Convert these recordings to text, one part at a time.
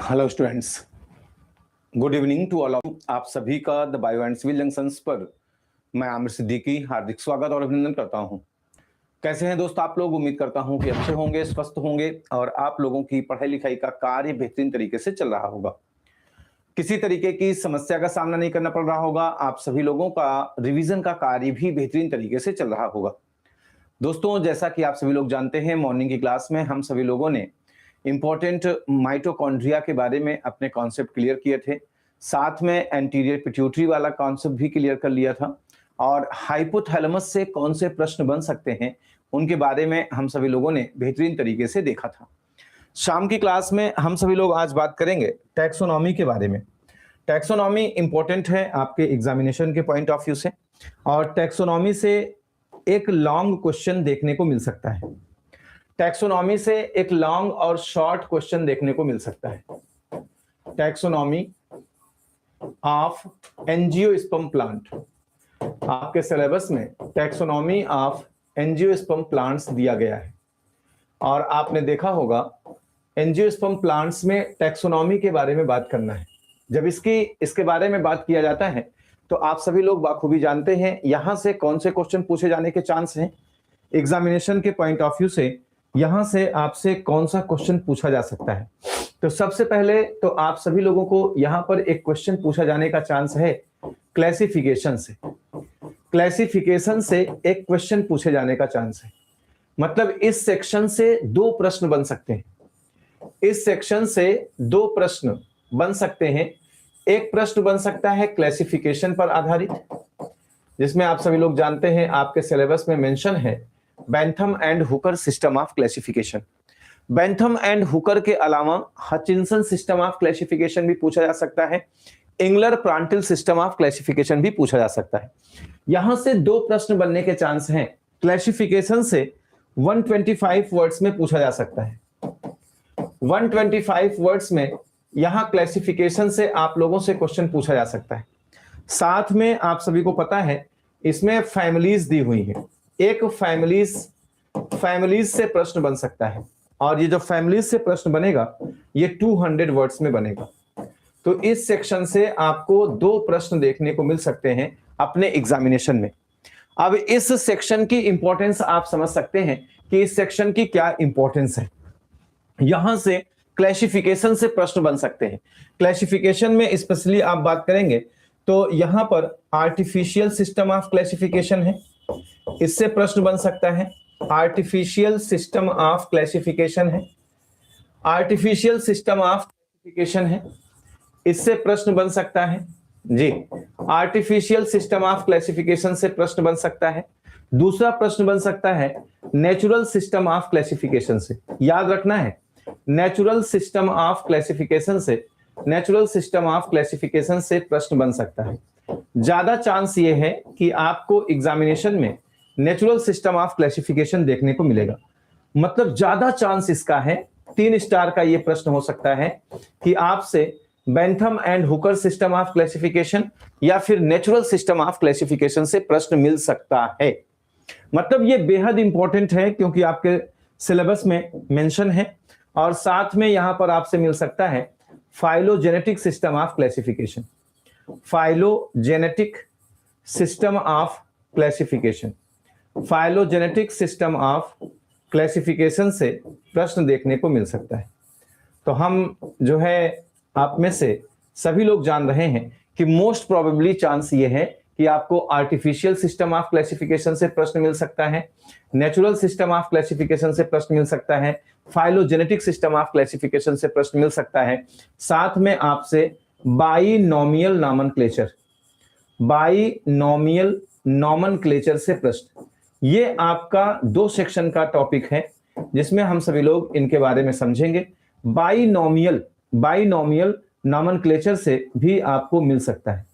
Hello students, good evening to all of आप सभी का the bio and civil junctions पर मैं आमिर सिद्दीकी हार्दिक स्वागत और अभिनंदन करता हूं। कैसे हैं दोस्त आप लोग? उम्मीद करता हूं कि अच्छे होंगे, स्वस्थ होंगे और आप लोगों की पढ़ाई लिखाई का कार्य बेहतरीन तरीके से चल रहा होगा। किसी तरीके की समस्या का सामना नहीं करना पड़ रहा होगा। आप सभी लोगों का रिवीजन का कार्य भी बेहतरीन तरीके से चल रहा होगा। दोस्तों, जैसा कि आप सभी लोग जानते हैं, मॉर्निंग की क्लास में हम सभी लोगों ने इंपॉर्टेंट माइटोकॉन्ड्रिया के बारे में अपने कॉन्सेप्ट क्लियर किए थे। साथ में एंटीरियर पिट्यूटरी वाला कॉन्सेप्ट भी क्लियर कर लिया था और हाइपोथैलेमस से कौन से प्रश्न बन सकते हैं उनके बारे में हम सभी लोगों ने बेहतरीन तरीके से देखा था। शाम की क्लास में हम सभी लोग आज बात करेंगे टैक्सोनॉमी के बारे में। टैक्सोनॉमी इंपॉर्टेंट है आपके एग्जामिनेशन के पॉइंट ऑफ व्यू से और टैक्सोनॉमी से एक लॉन्ग क्वेश्चन देखने को मिल सकता है। टैक्सोनॉमी से एक लॉन्ग और शॉर्ट क्वेश्चन देखने को मिल सकता है। टैक्सोनॉमी ऑफ एंजियोस्पर्म प्लांट, आपके सिलेबस में टैक्सोनॉमी ऑफ एंजियोस्पर्म प्लांट्स दिया गया है और आपने देखा होगा एंजियोस्पर्म प्लांट्स में टैक्सोनॉमी के बारे में बात करना है। जब इसके बारे में बात किया जाता है तो आप सभी लोग बाखूबी जानते हैं यहां से कौन से क्वेश्चन पूछे जाने के चांस हैं। एग्जामिनेशन के पॉइंट ऑफ व्यू से यहां से आपसे कौन सा क्वेश्चन पूछा जा सकता है। तो सबसे पहले तो आप सभी लोगों को यहां पर एक क्वेश्चन पूछा जाने का चांस है क्लासिफिकेशन से। क्लासिफिकेशन से एक क्वेश्चन पूछे जाने का चांस है। मतलब इस सेक्शन से दो प्रश्न बन सकते हैं। इस सेक्शन से दो प्रश्न बन सकते हैं। एक प्रश्न बन सकता है क्लासिफिकेशन पर आधारित, जिसमें आप सभी लोग जानते हैं आपके सिलेबस में मेंशन है Bentham and Hooker system of classification. Bentham and Hooker के अलावा हचिंसन सिस्टम ऑफ क्लासिफिकेशन भी पूछा जा सकता है। इंगलर प्रांटिल सिस्टम ऑफ क्लासिफिकेशन भी पूछा जा सकता है। यहां से दो प्रश्न बनने के चांस हैं। क्लासिफिकेशन से 125 वर्ड्स में पूछा जा सकता है। 125 वर्ड्स में यहां क्लासिफिकेशन से आप लोगों से क्वेश्चन पूछा जा सकता है। साथ में आप सभी को पता है इसमें फैमिलीज दी हुई है। एक फैमिलीज से प्रश्न बन सकता है और ये जो फैमिलीज से प्रश्न बनेगा ये 200 वर्ड्स में बनेगा। तो इस सेक्शन से आपको दो प्रश्न देखने को मिल सकते हैं अपने एग्जामिनेशन में। अब इस सेक्शन की इंपॉर्टेंस आप समझ सकते हैं कि इस सेक्शन की क्या इंपॉर्टेंस है। यहां से क्लासिफिकेशन से प्रश्न बन सकते हैं। क्लासिफिकेशन में स्पेशली आप बात करेंगे तो यहां पर आर्टिफिशियल सिस्टम ऑफ क्लासिफिकेशन है, इससे प्रश्न बन सकता है। आर्टिफिशियल सिस्टम ऑफ क्लासिफिकेशन है, आर्टिफिशियल सिस्टम ऑफ क्लासिफिकेशन है, इससे प्रश्न बन सकता है जी। आर्टिफिशियल सिस्टम ऑफ क्लासिफिकेशन से प्रश्न बन सकता है। दूसरा प्रश्न बन सकता है नेचुरल सिस्टम ऑफ क्लासिफिकेशन से। याद रखना है नेचुरल सिस्टम ऑफ क्लासिफिकेशन से, नेचुरल सिस्टम ऑफ क्लासिफिकेशन से प्रश्न बन सकता है। ज्यादा चांस ये है कि आपको एग्जामिनेशन में नेचुरल सिस्टम ऑफ क्लासिफिकेशन देखने को मिलेगा। मतलब ज्यादा चांस इसका है, 3 स्टार का ये प्रश्न हो सकता है कि आपसे Bentham and Hooker system of classification या फिर नेचुरल सिस्टम ऑफ क्लासिफिकेशन से प्रश्न मिल सकता है। मतलब ये बेहद इंपॉर्टेंट है क्योंकि आपके सिलेबस में मेंशन है और साथ में यहां पर आपसे मिल सकता है phylogenetic system of classification. Phylogenetic system of classification, phylogenetic system of classification से प्रश्न देखने को मिल सकता है। तो हम जो है आप में से सभी लोग जान रहे हैं कि मोस्ट प्रोबेबली चांस ये है कि आपको आर्टिफिशियल सिस्टम ऑफ क्लासिफिकेशन से प्रश्न मिल सकता है, नेचुरल सिस्टम ऑफ क्लासिफिकेशन से प्रश्न मिल सकता है, फाइलोजेनेटिक सिस्टम ऑफ क्लासिफिकेशन से प्रश्न मिल सकता है। साथ में आपसे बाइनोमियल नॉमेनक्लेचर, बाइनोमियल नॉमेनक्लेचर से प्रश्न। ये आपका 2 सेक्शन का टॉपिक है जिसमें हम सभी लोग इनके बारे में समझेंगे। बाइनोमियल नॉमेनक्लेचर से भी आपको मिल सकता है।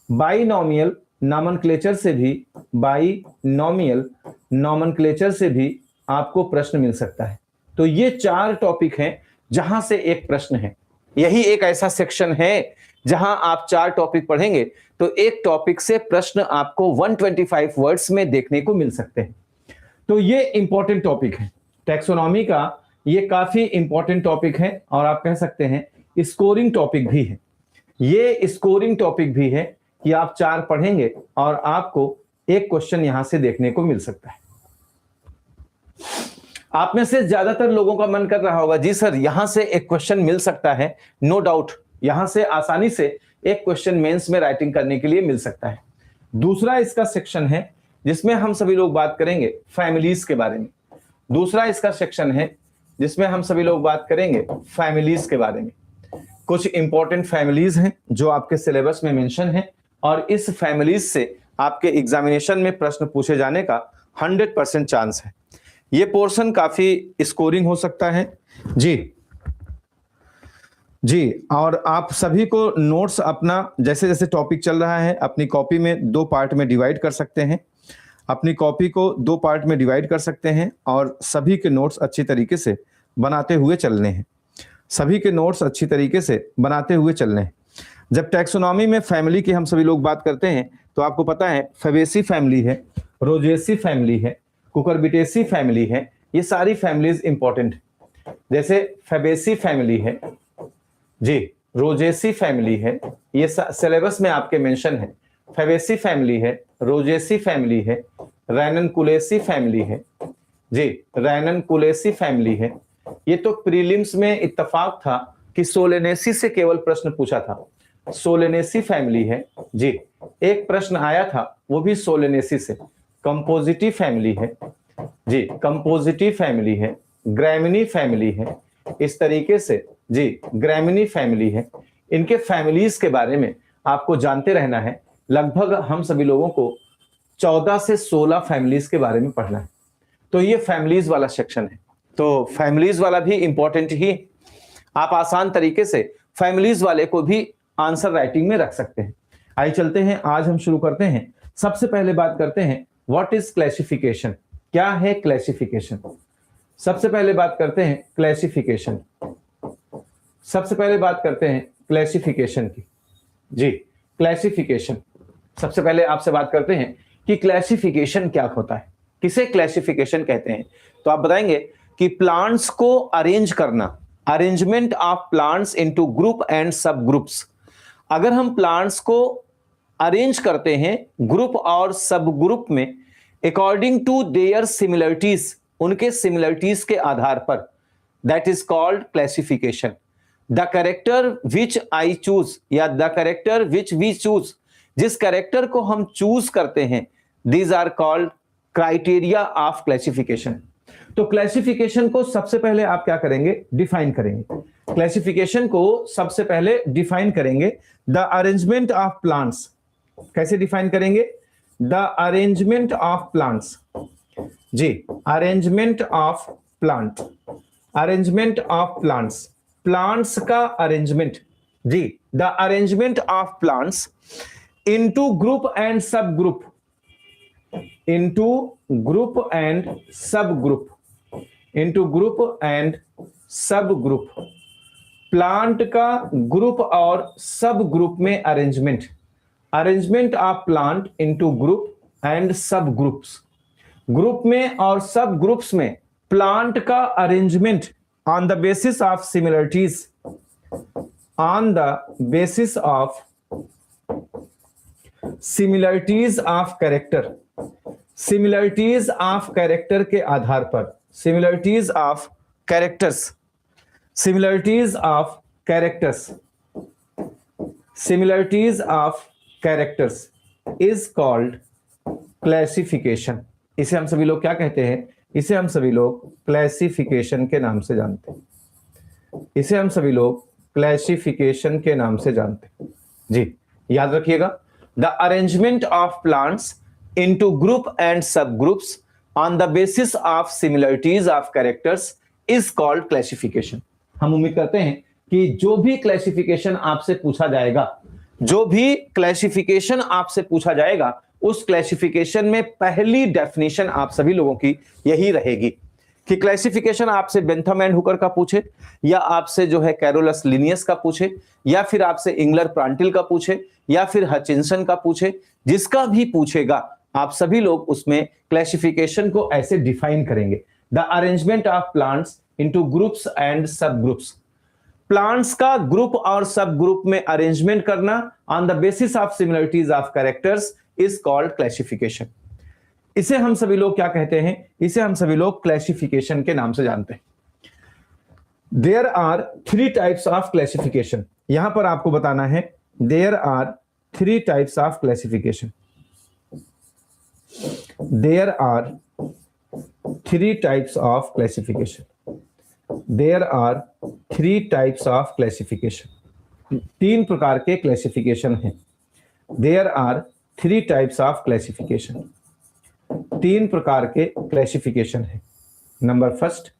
बाइनोमियल नॉमेनक्लेचर से भी, बाइनोमियल नॉमेनक्लेचर से भी आपको प्रश्न मिल सकता है। तो ये 4 टॉपिक हैं जहां से एक प्रश्न है। यही एक ऐसा सेक्शन है जहां आप 4 टॉपिक पढ़ेंगे तो एक टॉपिक से प्रश्न आपको 125 वर्ड्स में देखने को मिल सकते हैं। तो ये इंपॉर्टेंट टॉपिक है टैक्सोनॉमी का, ये काफी इंपॉर्टेंट टॉपिक है और आप कह सकते हैं स्कोरिंग टॉपिक भी है। ये स्कोरिंग टॉपिक भी है कि आप 4 पढ़ेंगे और आपको एक क्वेश्चन यहां से देखने को मिल सकता है। आप में से ज्यादातर लोगों का मन कर रहा होगा जी सर यहां से एक क्वेश्चन मिल सकता है, नो डाउट यहां से आसानी से एक क्वेश्चन मेंस में राइटिंग करने के लिए मिल सकता है। दूसरा इसका सेक्शन है जिसमें हम सभी लोग बात करेंगे फैमिलीज के बारे में। दूसरा इसका सेक्शन है जिसमें हम सभी लोग बात करेंगे फैमिलीज के बारे में। कुछ इंपॉर्टेंट फैमिलीज हैं जो आपके सिलेबस में मेंशन है और इस फैमिलीज से आपके एग्जामिनेशन में प्रश्न पूछे जाने का 100% चांस है। ये पोर्शन काफी स्कोरिंग हो सकता है जी। और आप सभी को नोट्स अपना जैसे जैसे टॉपिक चल रहा है अपनी कॉपी में 2 पार्ट में डिवाइड कर सकते हैं। अपनी कॉपी को 2 पार्ट में डिवाइड कर सकते हैं और सभी के नोट्स अच्छी तरीके से बनाते हुए चलने हैं। सभी के नोट्स अच्छी तरीके से बनाते हुए चलने हैं। जब टैक्सोनॉमी में फैमिली की हम सभी लोग बात करते हैं तो आपको पता है फैबेसी फैमिली है, रोजेसी फैमिली है, कुकुरबिटेसी फैमिली है। ये सारी फैमिलीज इंपॉर्टेंट है। जैसे फैबेसी फैमिली है जी, रोजेसी फैमिली है, ये सिलेबस में आपके मेंशन है। फैबेसी फैमिली है, रोजेसी फैमिली है, रैननकुलेसी फैमिली है जी, रैननकुलेसी फैमिली है। ये तो प्रीलिम्स में इत्तेफाक था कि सोलेनेसी से केवल प्रश्न पूछा था। सोलेनेसी फैमिली है जी, एक प्रश्न आया था वो भी सोलेनेसी से। कंपोजिटिव फैमिली है जी, कंपोजिटिव फैमिली है, ग्रैमिनी फैमिली है, इस तरीके से जी ग्रैमिनी फैमिली है। इनके फैमिलीज के बारे में आपको जानते रहना है। लगभग हम सभी लोगों को 14 से 16 फैमिलीज के बारे में पढ़ना है। तो ये फैमिलीज वाला सेक्शन है। तो फैमिलीज वाला भी इंपॉर्टेंट ही, आप आसान तरीके से फैमिलीज वाले को भी आंसर राइटिंग में रख सकते हैं। आइए चलते हैं, आज हम शुरू करते हैं। सबसे पहले बात करते हैं व्हाट इज क्लासिफिकेशन, क्या है क्लासिफिकेशन। सबसे पहले बात करते हैं क्लासिफिकेशन। सबसे पहले बात करते हैं क्लासिफिकेशन की जी। क्लासिफिकेशन सबसे पहले आपसे बात करते हैं कि क्लासिफिकेशन क्या होता है, किसे क्लासिफिकेशन कहते हैं। तो आप बताएंगे कि प्लांट्स को अरेंज करना, arrangement of plants into group and सब ग्रुप्स। अगर हम प्लांट्स को अरेंज करते हैं ग्रुप और सब ग्रुप में अकॉर्डिंग टू देयर सिमिलरिटीज, उनके सिमिलरिटीज के आधार पर, that is called classification. The character which I choose या the character which we choose, जिस कैरेक्टर को हम चूज करते हैं, these are called criteria of classification. तो क्लासिफिकेशन को सबसे पहले आप क्या करेंगे, डिफाइन करेंगे। क्लासिफिकेशन को सबसे पहले डिफाइन करेंगे। द अरेंजमेंट ऑफ प्लांट्स, कैसे डिफाइन करेंगे, द अरेंजमेंट ऑफ प्लांट्स जी, arrangement of plant, arrangement of plants, plants का अरेंजमेंट जी, the arrangement of plants into group and subgroup, into group and subgroup, into group and subgroup. Plant का group और subgroup में arrangement, arrangement of plant into group and subgroups. Group में और subgroups में plant का arrangement on the basis of similarities, on the basis of similarities of character, similarities of character के आधार पर, similarities of characters, similarities of characters, similarities of characters is called classification. इसे हम सभी लोग क्या कहते हैं, इसे हम सभी लोग क्लासिफिकेशन के नाम से जानते हैं। इसे हम सभी लोग क्लासिफिकेशन के नाम से जानते हैं जी, याद रखिएगा। The arrangement of plants into group and subgroups on the basis of similarities of characters is called classification. हम उम्मीद करते हैं कि जो भी क्लासिफिकेशन आपसे पूछा जाएगा, जो भी क्लासिफिकेशन आपसे पूछा जाएगा, उस क्लासिफिकेशन में पहली डेफिनेशन आप सभी लोगों की यही रहेगी कि क्लासिफिकेशन आपसे बेंथम एंड हुकर का पूछे, या आपसे जो है कैरोलस लिनियस का पूछे, या फिर आपसे इंगलर प्रांटिल का पूछे, या फिर हचिंसन का पूछे, जिसका भी पूछेगा आप सभी लोग उसमें क्लासिफिकेशन को ऐसे डिफाइन करेंगे। The arrangement of plants into groups and सब ग्रुप्स। प्लांट्स का ग्रुप और सब ग्रुप में अरेंजमेंट करना on the basis of similarities of characters is called classification. इसे हम सभी लोग क्या कहते हैं? इसे हम सभी लोग क्लासिफिकेशन के नाम से जानते हैं। There are 3 types of classification. यहां पर आपको बताना है there are 3 types of classification. There are 3 types of classification. There are 3 types of classification. 3 प्रकार के क्लासिफिकेशन हैं। There are 3 types of classification. 3 प्रकार के क्लासिफिकेशन हैं। नंबर फर्स्ट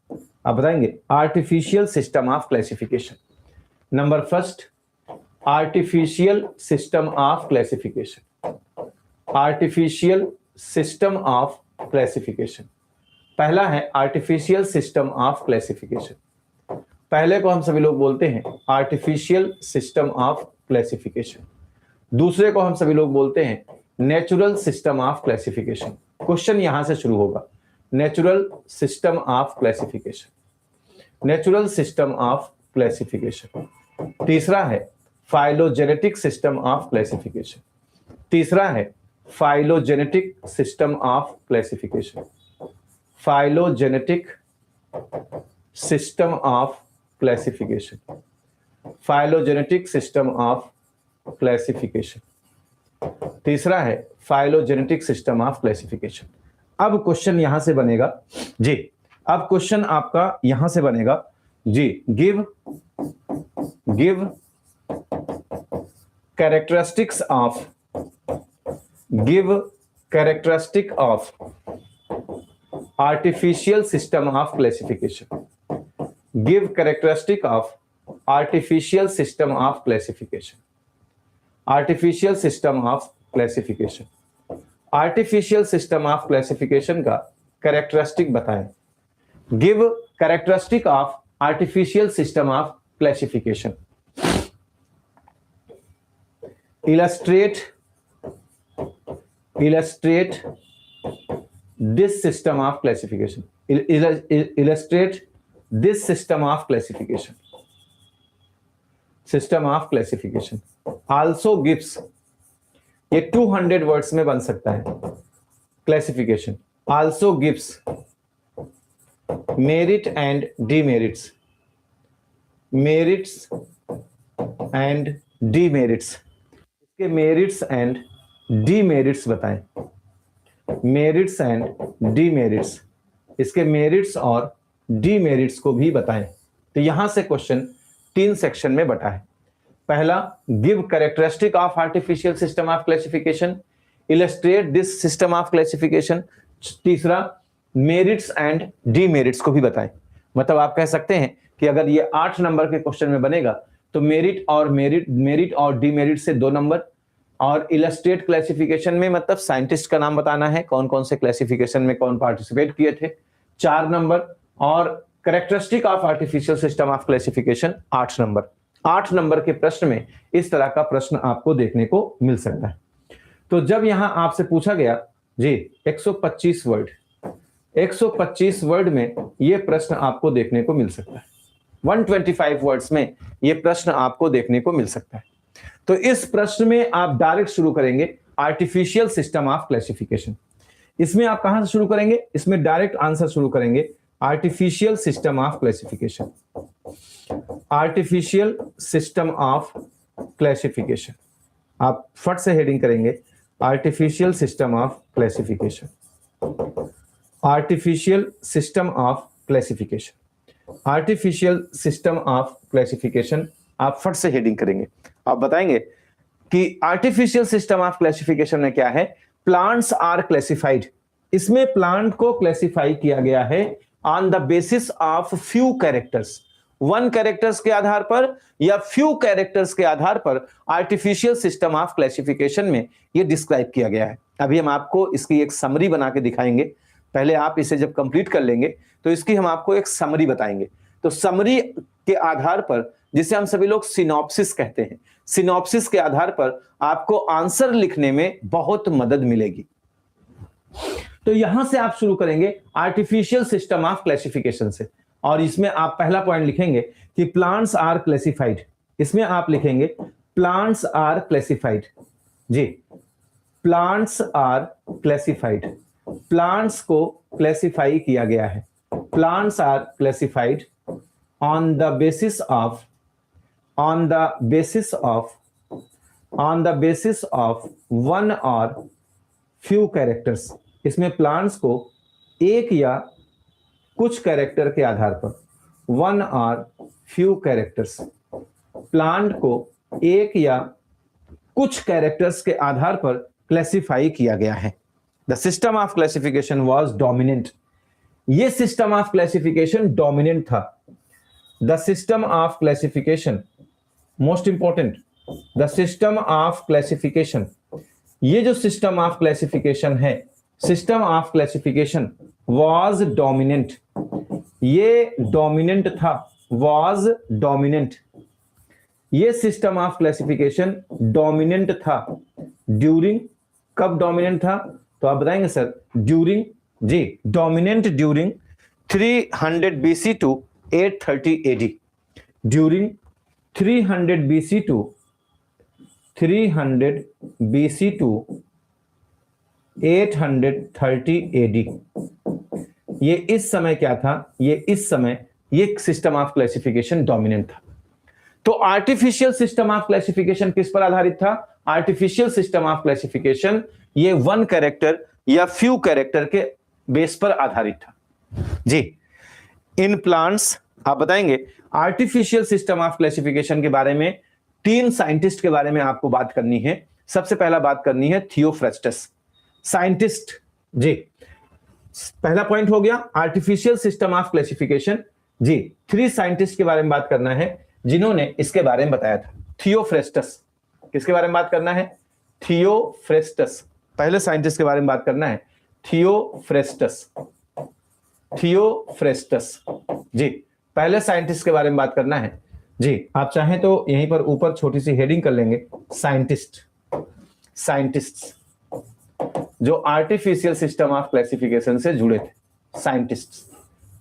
आप बताएंगे artificial system of classification. Number first artificial system of classification. Artificial system of classification. पहला है आर्टिफिशियल सिस्टम ऑफ क्लासिफिकेशन। पहले को हम सभी लोग बोलते हैं आर्टिफिशियल सिस्टम ऑफ क्लासिफिकेशन। दूसरे को हम सभी लोग बोलते हैं natural system of classification. Question यहां से शुरू होगा, natural system of classification. Natural system of classification. तीसरा है फाइलोजेनेटिक सिस्टम ऑफ क्लासिफिकेशन। तीसरा है phylogenetic system of classification. Phylogenetic system of classification. Phylogenetic system of classification. तीसरा है फाइलोजेनेटिक सिस्टम ऑफ क्लासिफिकेशन। अब क्वेश्चन यहां से बनेगा जी, अब क्वेश्चन आपका यहां से बनेगा जी, give characteristics of artificial system of classification. Give characteristic of artificial system of classification. Artificial system of classification. Artificial system of classification का characteristic बताएं। Give characteristic of artificial system of classification. Illustrate this system of classification. Illustrate this system of classification. System of classification. Also gives, ये 200 words में बन सकता है। Classification also gives merit and demerits. Merits and demerits. इसके merits and demerits बताएं। Merits and demerits, इसके merits और demerits को भी बताएं। तो यहां से क्वेश्चन 3 सेक्शन में बटा है। पहला, give characteristic of artificial system of classification, illustrate this system of classification. तीसरा, मेरिट्स एंड डीमेरिट्स को भी बताएं। मतलब आप कह सकते हैं कि अगर ये 8 नंबर के क्वेश्चन में बनेगा तो मेरिट और डीमेरिट से 2 नंबर, और इलस्ट्रेट क्लासिफिकेशन में मतलब साइंटिस्ट का नाम बताना है, कौन कौन से क्लासिफिकेशन में कौन पार्टिसिपेट किए थे, 4 नंबर, और characteristic of artificial system of classification 8 number. 8 number के प्रश्न में इस तरह का प्रश्न आपको देखने को मिल सकता है। तो जब यहां आपसे पूछा गया जी 125 वर्ड, 125 वर्ड में यह प्रश्न आपको देखने को मिल सकता है। 125 वर्ड्स में यह प्रश्न आपको देखने को मिल सकता है। तो इस प्रश्न में आप डायरेक्ट शुरू करेंगे आर्टिफिशियल सिस्टम ऑफ क्लासिफिकेशन। इसमें आप कहां से शुरू करेंगे? इसमें डायरेक्ट आंसर शुरू करेंगे artificial system of classification. Artificial system of classification, आप फट से हेडिंग करेंगे artificial system of classification. Artificial system of classification, artificial system of classification, आप फट से हेडिंग करेंगे। आप बताएंगे कि आर्टिफिशियल सिस्टम ऑफ क्लासिफिकेशन में क्या है? Plants are classified. इसमें प्लांट को क्लासिफाई किया गया है on the basis of few characters, 1 characters के आधार पर या फ्यू कैरेक्टर्स के आधार पर आर्टिफिशियल सिस्टम ऑफ क्लासिफिकेशन में यह डिस्क्राइब किया गया है। अभी हम आपको इसकी एक समरी बना के दिखाएंगे। पहले आप इसे जब कंप्लीट कर लेंगे तो इसकी हम आपको एक समरी बताएंगे। तो समरी के आधार पर, जिसे हम सभी लोग सिनॉप्सिस कहते हैं, सिनॉप्सिस के आधार पर आपको आंसर लिखने में बहुत मदद मिलेगी। तो यहां से आप शुरू करेंगे आर्टिफिशियल सिस्टम ऑफ क्लासिफिकेशन से, और इसमें आप पहला पॉइंट लिखेंगे कि प्लांट्स आर क्लासिफाइड, इसमें आप लिखेंगे प्लांट्स आर क्लासिफाइड। जी, प्लांट्स आर क्लासिफाइड, प्लांट्स को क्लासिफाई किया गया है। Plants are classified on the basis of one और फ्यू कैरेक्टर्स। इसमें प्लांट्स को एक या कुछ कैरेक्टर के आधार पर, वन और फ्यू कैरेक्टर्स, प्लांट को एक या कुछ कैरेक्टर्स के आधार पर क्लासिफाई किया गया है। The system of classification was dominant, ये सिस्टम ऑफ क्लासिफिकेशन डोमिनेंट था। The system of classification, most important, the system of classification, ये जो सिस्टम ऑफ क्लासिफिकेशन है, system of classification was dominant, ये डोमिनेंट था, वाज डोमिनेंट, ये system of classification dominant था during, कब डोमिनेंट था तो आप बताएंगे सर, ड्यूरिंग, जी, dominant during 300 BC to 830 AD, during 300 BC to 830 AD। ये इस समय क्या था, ये इस समय ये सिस्टम ऑफ क्लासिफिकेशन डोमिनेंट था। तो आर्टिफिशियल सिस्टम ऑफ क्लासिफिकेशन किस पर आधारित था? आर्टिफिशियल सिस्टम ऑफ क्लासिफिकेशन ये वन कैरेक्टर या फ्यू कैरेक्टर के बेस पर आधारित था। जी, इन प्लांट्स आप बताएंगे। आर्टिफिशियल सिस्टम ऑफ क्लासिफिकेशन के बारे में तीन साइंटिस्ट के बारे में आपको बात करनी है। सबसे पहला बात करनी है थियोफ्रेस्टस, साइंटिस्ट। जी, पहला पॉइंट हो गया आर्टिफिशियल सिस्टम ऑफ क्लासिफिकेशन। जी, 3 साइंटिस्ट के बारे में बात करना है जिन्होंने इसके बारे में बताया था। थियोफ्रेस्टस, किसके बारे में बात करना है? थियोफ्रेस्टस, पहले साइंटिस्ट के बारे में बात करना है, थियोफ्रेस्टस। थियोफ्रेस्टस, जी, पहले साइंटिस्ट के बारे में बात करना है। जी, आप चाहें तो यहीं पर ऊपर छोटी सी हेडिंग कर लेंगे, साइंटिस्ट, साइंटिस्ट्स जो आर्टिफिशियल सिस्टम ऑफ क्लासिफिकेशन से जुड़े थे, साइंटिस्ट्स।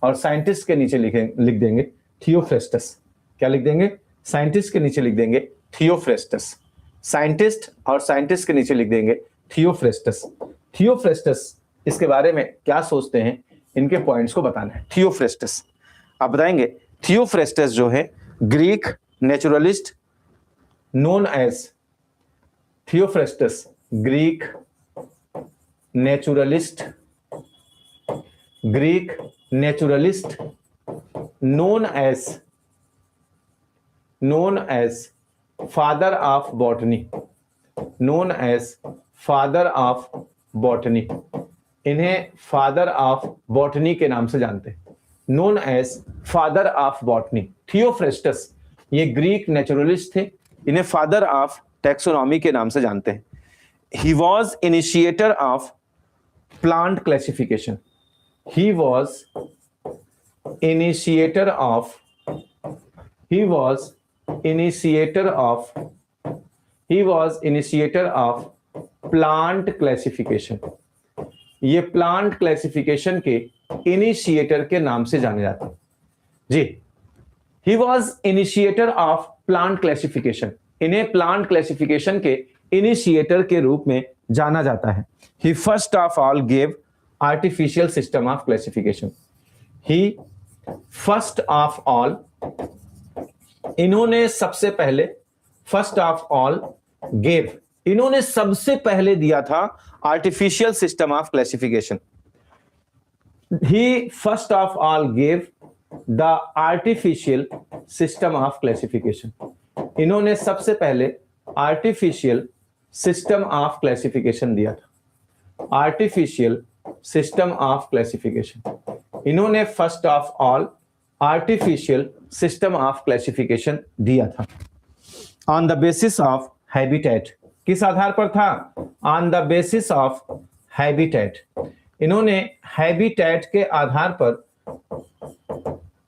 और साइंटिस्ट के नीचे लिख देंगे थियोफ्रेस्टस। क्या लिख देंगे? साइंटिस्ट के नीचे लिख देंगे थियोफ्रेस्टस, साइंटिस्ट, और साइंटिस्ट के नीचे लिख देंगे थियोफ्रेस्टस। थियोफ्रेस्टस इसके बारे में क्या सोचते हैं, इनके पॉइंट्स को बताना है। थियोफ्रेस्टस आप बताएंगे, थियोफ्रेस्टस जो है Greek naturalist known as, Theophrastus Greek naturalist, Greek naturalist known as father of botany, known as father of botany, इन्हें फादर ऑफ बॉटनी के नाम से जानते हैं, known as father of botany। Theophrastus ये ग्रीक नेचुरलिस्ट थे, इन्हें फादर ऑफ टैक्सोनॉमी के नाम से जानते हैं। he was initiator of plant classification, he was initiator of plant classification. ये प्लांट क्लासिफिकेशन के इनिशिएटर के नाम से जाने जाते हैं। जी, he was initiator of plant classification, इन्हें प्लांट क्लासिफिकेशन के इनिशिएटर के रूप में जाना जाता है। He first of all gave artificial system of classification, he first of all, इन्होंने सबसे पहले, फर्स्ट ऑफ ऑल गेव, इन्होंने सबसे पहले दिया था artificial system of classification. He first of all gave the artificial system of classification, इन्होंने सबसे पहले आर्टिफिशियल सिस्टम ऑफ क्लासिफिकेशन दिया था। आर्टिफिशियल सिस्टम ऑफ क्लासिफिकेशन, इन्होंने first of all artificial system of classification दिया था। On the basis of habitat, किस आधार पर था? On the basis of habitat, इन्होंने हैबिटेट के आधार पर,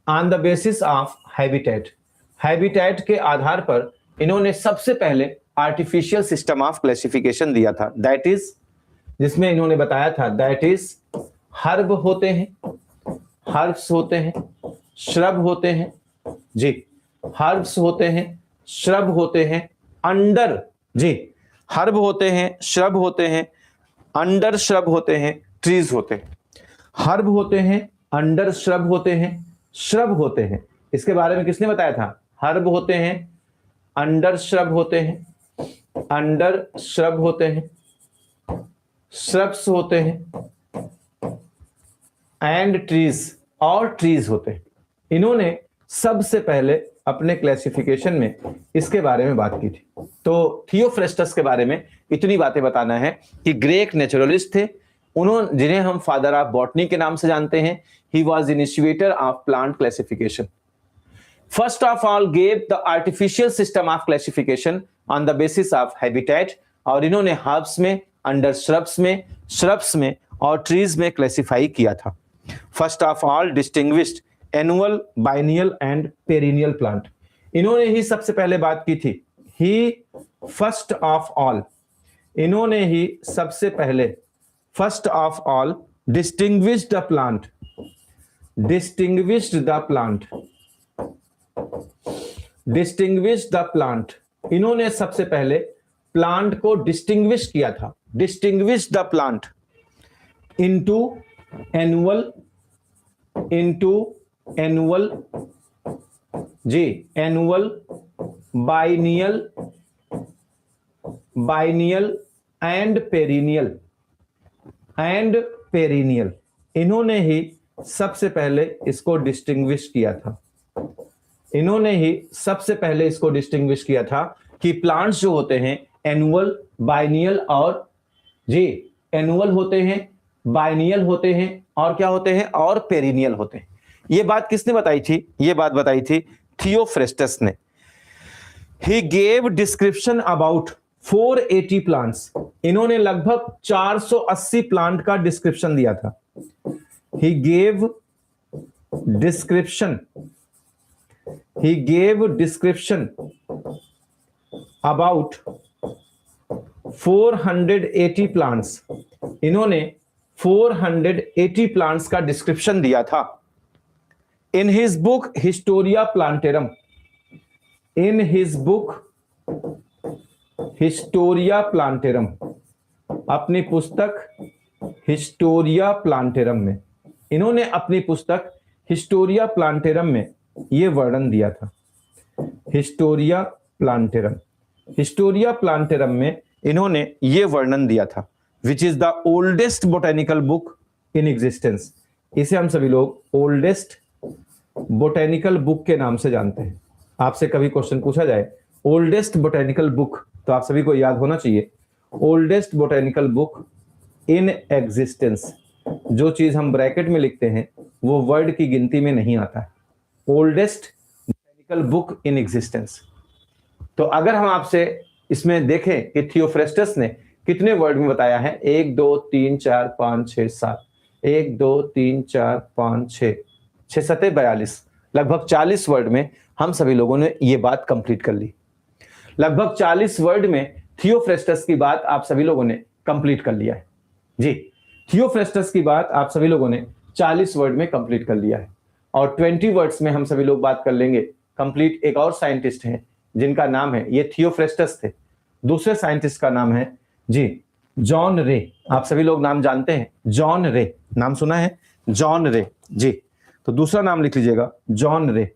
on the basis of habitat, habitat के आधार पर इन्होंने सबसे पहले आर्टिफिशियल सिस्टम ऑफ क्लासिफिकेशन दिया था। दैट इज, जिसमें इन्होंने बताया था, दैट इज हर्ब होते हैं, हर्ब्स होते हैं, श्रब होते हैं। जी, हर्ब्स होते हैं, श्रब होते हैं, अंडर, जी, हर्ब होते हैं, श्रब होते हैं, अंडर श्रब होते हैं, ट्रीज होते हैं। हर्ब होते हैं, अंडर श्रब होते हैं, श्रब होते हैं। इसके बारे में किसने बताया था? हर्ब होते हैं, अंडर श्रब होते हैं, अंडर श्रब होते हैं, श्रब्स होते हैं, एंड ट्रीज, और ट्रीज होते हैं। इन्होंने सबसे पहले अपने क्लासिफिकेशन में इसके बारे में बात की थी। तो थियोफ्रेस्टस के बारे में इतनी बातें बताना है कि ग्रीक नेचुरलिस्ट थे, उन्होंने, जिन्हें हम फादर ऑफ बॉटनी के नाम से जानते हैं। ही was initiator of plant classification. First of all gave the artificial system of classification on the basis of habitat, और इन्होंने हर्ब्स में, अंडर श्रब्स में और ट्रीज में क्लासिफाई किया था। First of all distinguished annual, biennial and perennial plant, इन्होंने ही सबसे पहले बात की थी। ही फर्स्ट ऑफ ऑल, इन्होंने ही सबसे पहले first of all distinguished the plant, distinguished the plant, distinguished the plant, इन्होंने सबसे पहले प्लांट को डिस्टिंग्विश किया था। Distinguished the plant into annual, into annual, जी, annual, biennial, biennial and perennial, and perennial, इन्होंने ही सबसे पहले इसको डिस्टिंग्विश किया था। इन्होंने ही सबसे पहले इसको डिस्टिंग्विश किया था कि प्लांट्स जो होते हैं एनुअल, बाइनियल और, जी, एनुअल होते हैं, बाइनियल होते हैं और क्या होते हैं, और पेरिनियल होते हैं। ये बात किसने बताई थी? ये बात बताई थी थियोफ्रेस्टस ने। He gave description about 480 plants, इन्होंने लगभग 480 प्लांट का डिस्क्रिप्शन दिया था। He gave description, he gave description about 480 plants, इन्होंने 480 प्लांट्स का डिस्क्रिप्शन दिया था। In his book Historia plantarum, in his book Historia plantarum, अपनी पुस्तक हिस्टोरिया प्लांटेरम में, इन्होंने अपनी पुस्तक हिस्टोरिया प्लांटेरम में ये वर्णन दिया था। हिस्टोरिया प्लांटेरम, हिस्टोरिया प्लांटेरम में इन्होंने ये वर्णन दिया था, which is the oldest botanical book in existence. इसे हम सभी लोग ओल्डेस्ट बोटेनिकल बुक के नाम से जानते हैं। आपसे कभी क्वेश्चन पूछा जाए ओल्डेस्ट बोटेनिकल बुक, तो आप सभी को याद होना चाहिए oldest botanical book in existence. जो चीज हम ब्रैकेट में लिखते हैं वो वर्ड की गिनती में नहीं आता है। Oldest botanical book in existence. तो अगर हम आपसे इसमें देखें कि थियोफ्रेस्टस ने कितने वर्ड में बताया है, 1 2 3 4 5 6 7, 1 2 3 4 5 6, 6 7 42, लगभग 40 वर्ड में हम सभी लोगों ने ये बात कंप्लीट कर ली। लगभग 40 वर्ड में थियोफ्रेस्टस की बात आप सभी लोगों ने कंप्लीट कर लिया है। जी, थियोफ्रेस्टस की बात आप सभी लोगों ने 40 वर्ड में कंप्लीट कर लिया है। और 20 वर्ड्स में हम सभी लोग बात कर लेंगे कंप्लीट। एक और साइंटिस्ट हैं जिनका नाम है, ये थियोफ्रेस्टस थे, दूसरे साइंटिस्ट का नाम है, जी, जॉन रे। आप सभी लोग नाम जानते हैं, जॉन रे, नाम सुना है, जॉन रे, जी। तो दूसरा नाम लिख लीजिएगा, जॉन रे।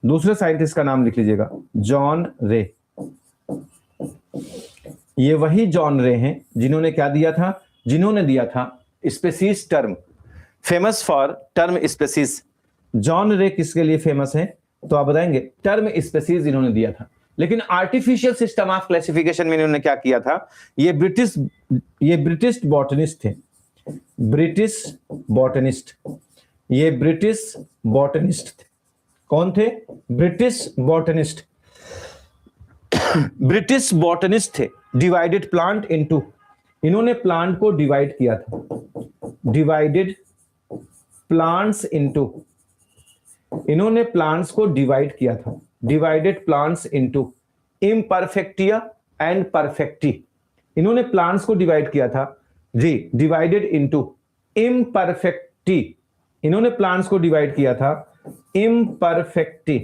दूसरे साइंटिस्ट का नाम लिख लीजिएगा, जॉन रे। ये वही जॉन रे हैं जिन्होंने क्या दिया था, जिन्होंने दिया था species term, famous for term species. John रे किसके लिए फेमस है, तो आप बताएंगे, टर्म स्पेसीज इन्होंने दिया था। लेकिन आर्टिफिशियल सिस्टम ऑफ क्लासिफिकेशन में इन्होंने क्या किया था, ये ब्रिटिश बॉटनिस्ट थे, ब्रिटिश बॉटनिस्ट, ये ब्रिटिश बॉटनिस्ट थे। कौन थे? ब्रिटिश बॉटनिस्ट, ब्रिटिश बॉटनिस्ट थे। डिवाइडेड प्लांट इनटू, इन्होंने प्लांट को डिवाइड किया था, डिवाइडेड प्लांट्स इनटू, इन्होंने प्लांट्स को डिवाइड किया था, डिवाइडेड प्लांट्स इनटू इम्परफेक्टिया एंड परफेक्टी। इन्होंने प्लांट्स को डिवाइड किया था, जी, डिवाइडेड इनटू इम्परफेक्टी, इन्होंने प्लांट्स को डिवाइड किया था इम्परफेक्टी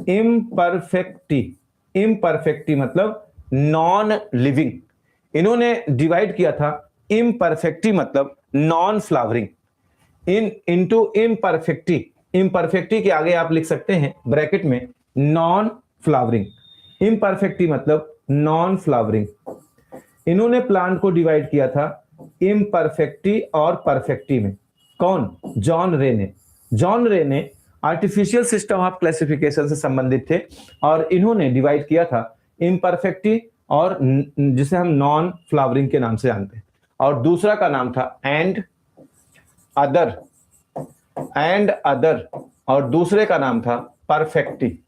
इम्परफेक्टी, इम्परफेक्टी मतलब नॉन लिविंग। इन्होंने डिवाइड किया था इम्परफेक्टी मतलब non flowering into imperfecti. Imperfecti के आगे आप लिख सकते हैं ब्रैकेट में नॉन फ्लावरिंग। इम्परफेक्टी मतलब नॉन फ्लावरिंग। इन्होंने प्लांट को डिवाइड किया था इम्परफेक्टी और परफेक्टी में। कौन? जॉन रे ने। जॉन रे ने आर्टिफिशियल सिस्टम ऑफ क्लासिफिकेशन से संबंधित थे और इन्होंने डिवाइड किया था इम्परफेक्टी और जिसे हम नॉन फ्लावरिंग के नाम से जानते हैं, और दूसरा का नाम था एंड अदर, और दूसरे का नाम था परफेक्टी।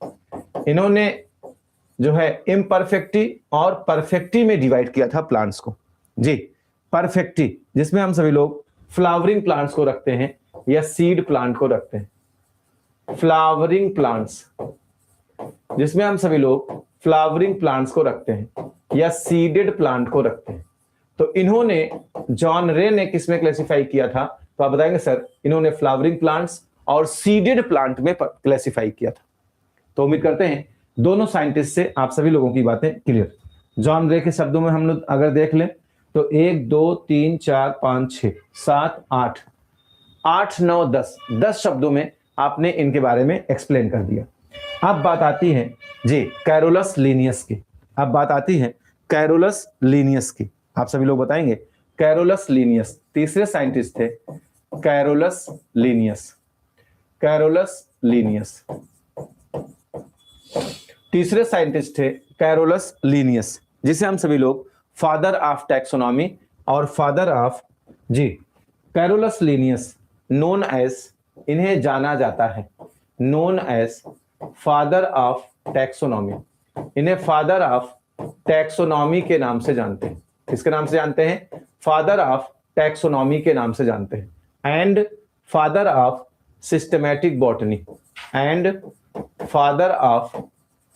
इन्होंने जो है इम्परफेक्टी और परफेक्टी में डिवाइड किया था प्लांट्स को जी। परफेक्टी जिसमें हम सभी लोग फ्लावरिंग प्लांट्स को रखते हैं या सीड प्लांट को रखते हैं। फ्लावरिंग प्लांट्स जिसमें हम सभी लोग फ्लावरिंग प्लांट्स को रखते हैं या सीडेड प्लांट को रखते हैं। तो इन्होंने जॉन रे ने किसमें क्लासिफाई किया था? तो आप बताएंगे सर इन्होंने फ्लावरिंग प्लांट्स और सीडेड प्लांट में क्लासिफाई किया था। तो उम्मीद करते हैं दोनों साइंटिस्ट से आप सभी लोगों की बातें क्लियर। जॉन रे के शब्दों में हम लोग अगर देख लें तो 1 2 3 4 5 6 7 8 8 9 10 शब्दों में आपने इनके बारे में एक्सप्लेन कर दिया। अब बात आती है जी कैरोलस लीनियस की। अब बात आती है कैरोलस लीनियस की। आप सभी लोग बताएंगे कैरोलस लीनियस तीसरे साइंटिस्ट थे। कैरोलस लीनियस, कैरोलस लीनियस तीसरे साइंटिस्ट थे कैरोलस लीनियस, जिसे हम सभी लोग फादर ऑफ टैक्सोनॉमी और फादर ऑफ जी कैरोलस लीनियस नोन एज, इन्हें जाना जाता है known as father of taxonomy. इन्हें फादर ऑफ टैक्सोनॉमी के नाम से जानते हैं। किसके नाम से जानते हैं? फादर ऑफ टैक्सोनॉमी के नाम से जानते हैं। And father of systematic botany, and father of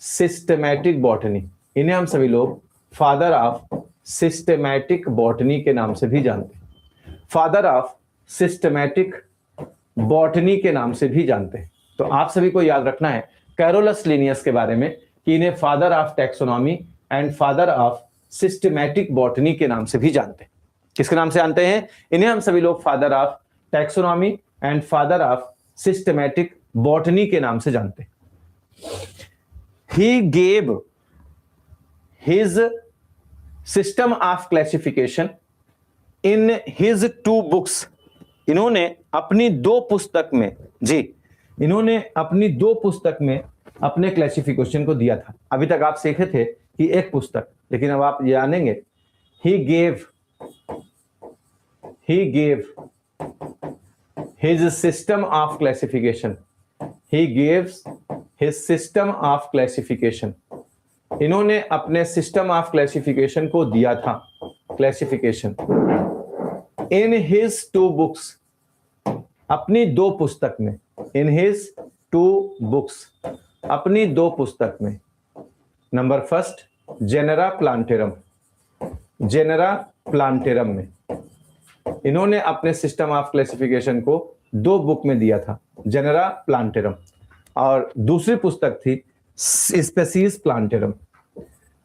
systematic botany. इन्हें हम सभी लोग फादर ऑफ सिस्टमैटिक बॉटनी के नाम से भी जानते हैं। फादर ऑफ सिस्टमैटिक बॉटनी के नाम से भी जानते हैं। तो आप सभी को याद रखना है कैरोलस लीनियस के बारे में कि इन्हें father of taxonomy and father of systematic botany के नाम से भी जानते हैं। किसके नाम से जानते हैं? इन्हें हम सभी लोग father of taxonomy and father of systematic botany के नाम से जानते हैं। He gave his system of classification in his 2 books. इन्होंने अपनी 2 पुस्तक में जी, इन्होंने अपनी 2 पुस्तक में अपने क्लासिफिकेशन को दिया था। अभी तक आप सीखे थे कि एक पुस्तक, लेकिन अब आप जानेंगे he gave his system of classification. He gives his system of classification. इन्होंने अपने सिस्टम ऑफ क्लासिफिकेशन को दिया था क्लासिफिकेशन इन हिज 2 बुक्स, अपनी 2 पुस्तक में। इन हिज 2 बुक्स, अपनी 2 पुस्तक में। Number first genera plantarum, genera plantarum में इन्होंने अपने सिस्टम ऑफ क्लासिफिकेशन को 2 बुक में दिया था, जेनेरा प्लांटेरम, और दूसरी पुस्तक थी स्पेसीज प्लांटेरम।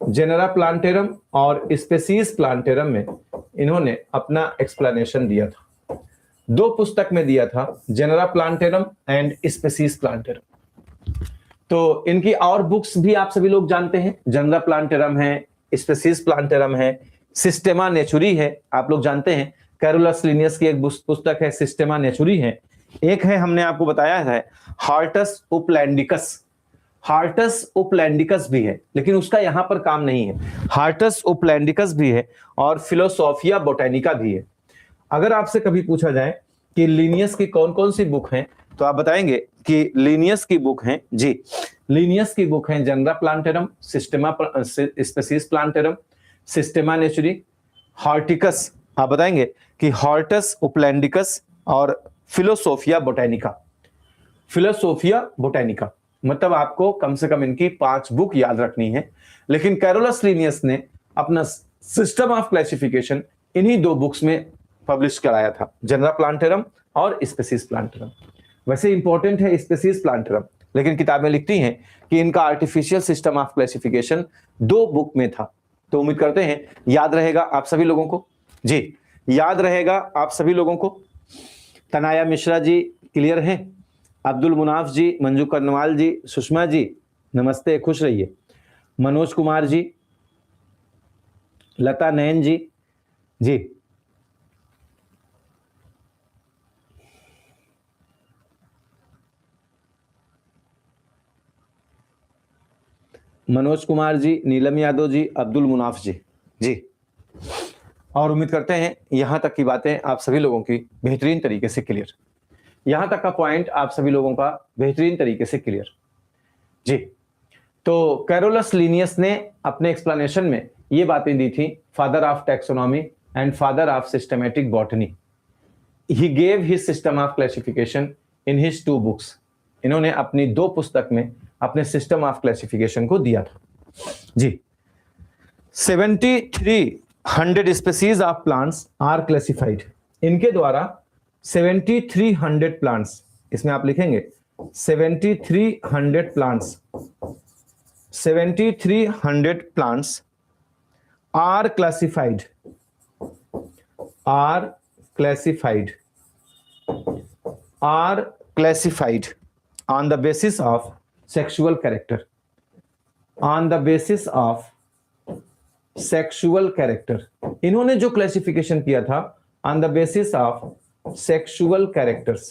जेनेरा प्लांटेरम और स्पेसीज प्लांटेरम में इन्होंने अपना एक्सप्लेनेशन दिया था। 2 पुस्तक में दिया था, genera plantarum and species plantarum. तो इनकी और बुक्स भी आप सभी लोग जानते हैं, जेनेरा प्लांटेरम है, स्पेसीज प्लांटेरम है, सिस्टेमा नेचुरी है, आप लोग जानते हैं। कैरोलस लीनियस की एक पुस्तक है सिस्टेमा नेचुरी है। एक है हमने आपको बताया है हार्टस उपलैंडिकस, हार्टस उपलैंडिकस भी है, लेकिन उसका यहां पर काम नहीं है। हार्टस उपलैंडिकस भी है और फिलोसोफिया बोटेनिका भी है। अगर आपसे कभी पूछा जाए कि लीनियस की कौन कौन सी बुक हैं, तो आप बताएंगे कि लीनियस की बुक हैं जी, लीनियस की बुक हैं जेनेरा प्लांटेरम, सिस्टेमा स्पेसीज प्लांटेरम, सिस्टेमा नेचुरी, हार्टिकस, आप बताएंगे कि हार्टस उपलैंडिकस और फिलोसोफिया बोटेनिका। फिलोसोफिया बोटेनिका मतलब आपको कम से कम इनकी 5 बुक याद रखनी है। लेकिन कैरोलस लीनियस ने अपना सिस्टम ऑफ क्लासिफिकेशन इन्हीं 2 बुक्स में पब्लिश कराया था, जेनेरा प्लांटेरम और स्पेसीज प्लांटेरम। वैसे इंपॉर्टेंट है स्पेसीज प्लांटेरम, लेकिन किताबें लिखती हैं कि इनका artificial system of classification 2 book में था। तो उम्मीद करते हैं याद रहेगा आप सभी लोगों को। जी, याद रहेगा आप सभी लोगों को। तनाया मिश्रा जी क्लियर हैं? अब्दुल मुनाफ जी, मंजू कर्नवाल जी, सुषमा जी नमस्ते, खुश रहिए। मनोज कुमार जी, लता नयन जी, जी मनोज कुमार जी, नीलम यादव जी, अब्दुल मुनाफ जी, जी। और उम्मीद करते हैं यहां तक की बातें आप सभी लोगों की बेहतरीन तरीके से क्लियर, यहां तक का पॉइंट आप सभी लोगों का बेहतरीन तरीके से क्लियर। जी, तो कैरोलस लीनियस ने अपने एक्सप्लेनेशन में ये बातें दी थी, father of taxonomy and father of systematic botany. He gave his system of classification in his 2 books. इन्होंने अपनी 2 पुस्तक में अपने सिस्टम ऑफ क्लासिफिकेशन को दिया था। जी, 7300 species of plants are classified. इनके द्वारा 7300 प्लांट्स, इसमें आप लिखेंगे 7300 plants, 7300 plants are classified, are classified, are classified on the basis of sexual character, on the basis of sexual character। इन्होंने जो क्लासिफिकेशन किया था on the basis of sexual characters,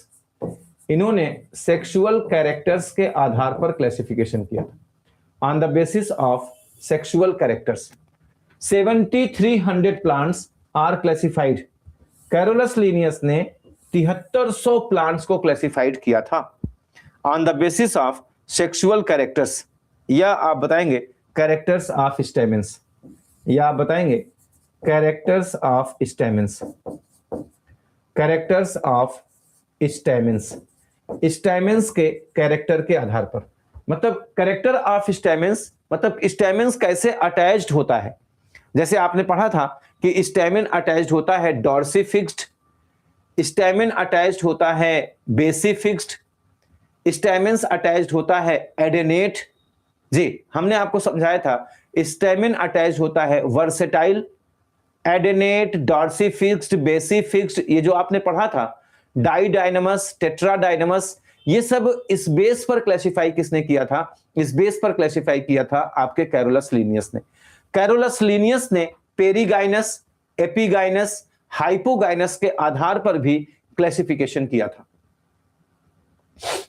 इन्होंने सेक्सुअल कैरेक्टर्स के आधार पर क्लासिफिकेशन किया था on the basis of sexual characters। 7300 plants are classified। Carolus Linnaeus ने 7300 प्लांट्स को क्लासिफाइड किया था on the basis of sexual characters, या आप बताएंगे कैरेक्टर्स ऑफ स्टेमेंस, या आप बताएंगे characters of stamens, characters of stamens, stamens के कैरेक्टर के आधार पर। मतलब कैरेक्टर ऑफ स्टेमेंस मतलब स्टेमेंस कैसे अटैच्ड होता है। जैसे आपने पढ़ा था कि स्टेमेन अटैच्ड होता है डॉर्सी फिक्स्ड, स्टेमेन अटैच्ड होता है बेसी फिक्स्ड, स्टेमेंस अटैच्ड होता है एडेनेट। जी, हमने आपको समझाया था स्टेमेन अटैच्ड होता है वर्सेटाइल, एडेनेट, डॉर्सी फिक्स्ड, बेसी फिक्स्ड, ये जो आपने पढ़ा था डाइडाइनमस, टेट्राडाइनमस, ये सब इस बेस पर क्लासिफाई किसने किया था? इस बेस पर क्लासिफाई किया था आपके कैरोलस लीनियस ने। कैरोलस लीनियस ने पेरीगाइनस, एपीगाइनस, हाइपोगाइनस के आधार पर भी क्लासिफिकेशन किया था।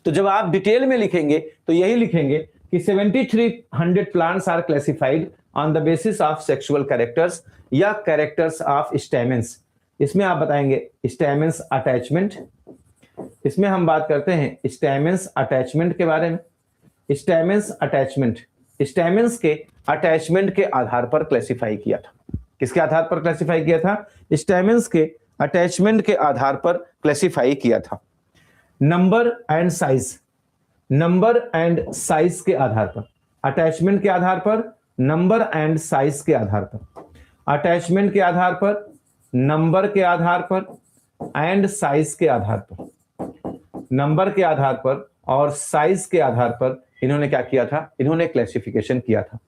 तो जब आप डिटेल में लिखेंगे तो यही लिखेंगे कि 7300 plants are classified on the basis of sexual characters या कैरेक्टर्स ऑफ स्टेमेंस। इसमें आप बताएंगे स्टेमेंस अटैचमेंट, इसमें हम बात करते हैं स्टेमेंस अटैचमेंट के बारे में। स्टेमेंस अटैचमेंट, स्टेमेंस के अटैचमेंट के आधार पर क्लासिफाई किया था। किसके आधार पर क्लासिफाई किया था? स्टेमेंस के अटैचमेंट के आधार पर क्लासिफाई किया था। Number and size, number and size के आधार पर, अटैचमेंट के आधार पर, नंबर एंड साइज के आधार पर, अटैचमेंट के आधार पर, नंबर के आधार पर एंड साइज के आधार पर, नंबर के आधार पर और साइज के आधार पर इन्होंने क्या किया था? इन्होंने क्लासिफिकेशन किया था।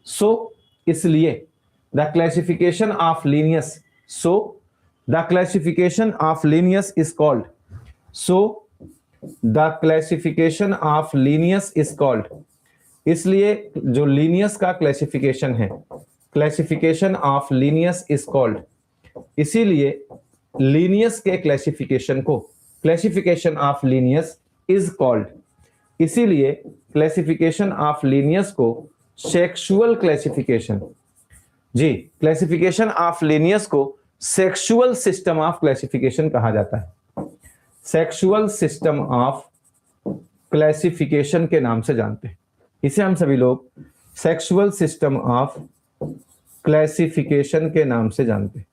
सो इसलिए the classification of Linnaeus, so the classification of Linnaeus is called, so the classification of Linnaeus is called, इसलिए जो लीनियस का क्लासिफिकेशन है, classification of Linnaeus is called, इसीलिए लीनियस के क्लासिफिकेशन को classification of Linnaeus is called, इसीलिए classification of Linnaeus को sexual classification, जी क्लासिफिकेशन ऑफ लीनियस को सेक्सुअल सिस्टम ऑफ क्लासिफिकेशन कहा जाता है। सेक्सुअल सिस्टम ऑफ क्लासिफिकेशन के नाम से जानते हैं इसे हम सभी लोग, सेक्सुअल सिस्टम ऑफ क्लासिफिकेशन के नाम से जानते हैं,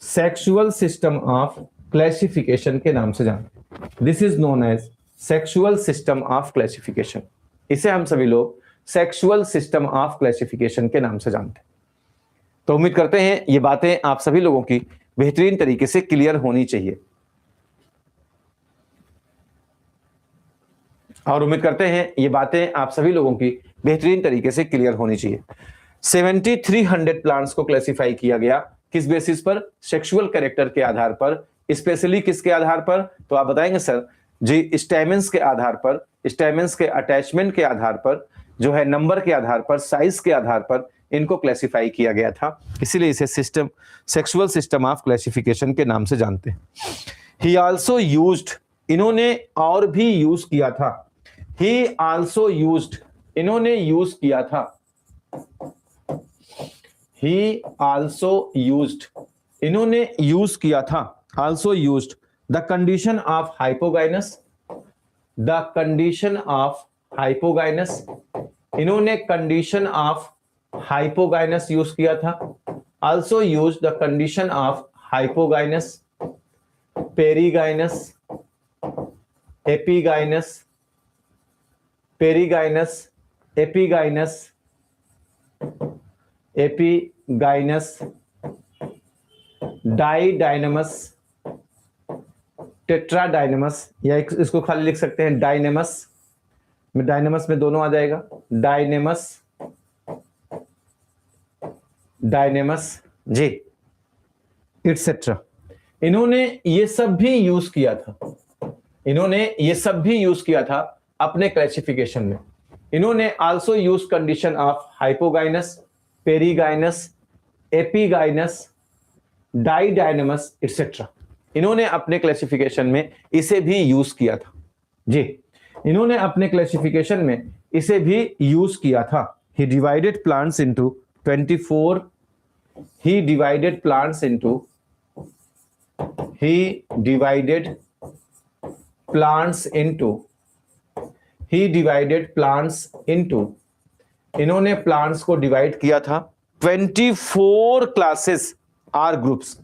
सेक्सुअल सिस्टम ऑफ क्लासिफिकेशन के नाम से जानते हैं। This is known as sexual system of classification, इसे हम सभी लोग सेक्सुअल सिस्टम ऑफ क्लासिफिकेशन के नाम से जानते हैं। तो उम्मीद करते हैं ये बातें आप सभी लोगों की बेहतरीन तरीके से क्लियर होनी चाहिए। और उम्मीद करते हैं ये बातें आप सभी लोगों की बेहतरीन तरीके से क्लियर होनी चाहिए। 7300 प्लांट्स को क्लासिफाई किया गया, किस बेसिस पर? सेक्सुअल कैरेक्टर के आधार पर। स्पेशली किसके आधार पर? तो आप बताएंगे सर जी, स्टैमेंस के आधार पर, स्टैमेंस के अटैचमेंट के आधार पर, जो है नंबर के आधार पर, साइज के आधार पर इनको क्लासिफाई किया गया था, इसीलिए इसे system, sexual system of classification के नाम से जानते हैं। ही आल्सो यूज्ड, इन्होंने और भी यूज किया था। ही आल्सो यूज्ड, इन्होंने यूज किया था। ही आल्सो यूज्ड, इन्होंने यूज किया था, also used the condition of hypogynous, the condition of hypogynous, इन्होंने कंडीशन ऑफ हाइपोगाइनस यूज किया था। Also use the condition of hypogynous, perigynous, epigynous, perigynous, epigynous, epigynous, didynamous, tetradynamous, या इसको खाली लिख सकते हैं डाइनेमस, में डायनेमस में दोनों आ जाएगा, डायनेमस, डायनेमस जी, इटसेट्रा। इन्होंने ये सब भी यूज किया था, इन्होंने ये सब भी यूज किया था अपने क्लासिफिकेशन में। इन्होंने also use condition of hypogynous, perigynous, epigynous, didynamous et cetera. इन्होंने अपने क्लासिफिकेशन में इसे भी यूज किया था जी, इन्होंने अपने क्लासिफिकेशन में इसे भी यूज किया था। He divided plants into 24, he divided plants into, he divided plants into, he divided plants into, इन्होंने प्लांट्स को डिवाइड किया था 24 classes or groups,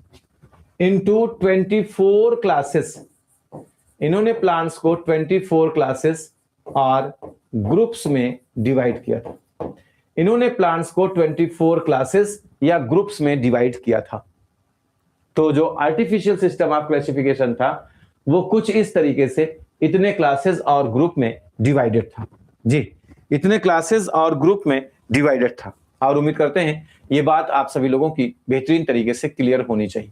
into 24 classes. इन्होंने प्लांट्स को 24 क्लासेस और ग्रुप्स में डिवाइड किया था। इन्होंने प्लांट्स को 24 क्लासेस या ग्रुप्स में डिवाइड किया था। तो जो आर्टिफिशियल सिस्टम ऑफ क्लासिफिकेशन था वो कुछ इस तरीके से इतने क्लासेस और ग्रुप में डिवाइडेड था जी, इतने क्लासेस और ग्रुप में डिवाइडेड था। और उम्मीद करते हैं ये बात आप सभी लोगों की बेहतरीन तरीके से क्लियर होनी चाहिए।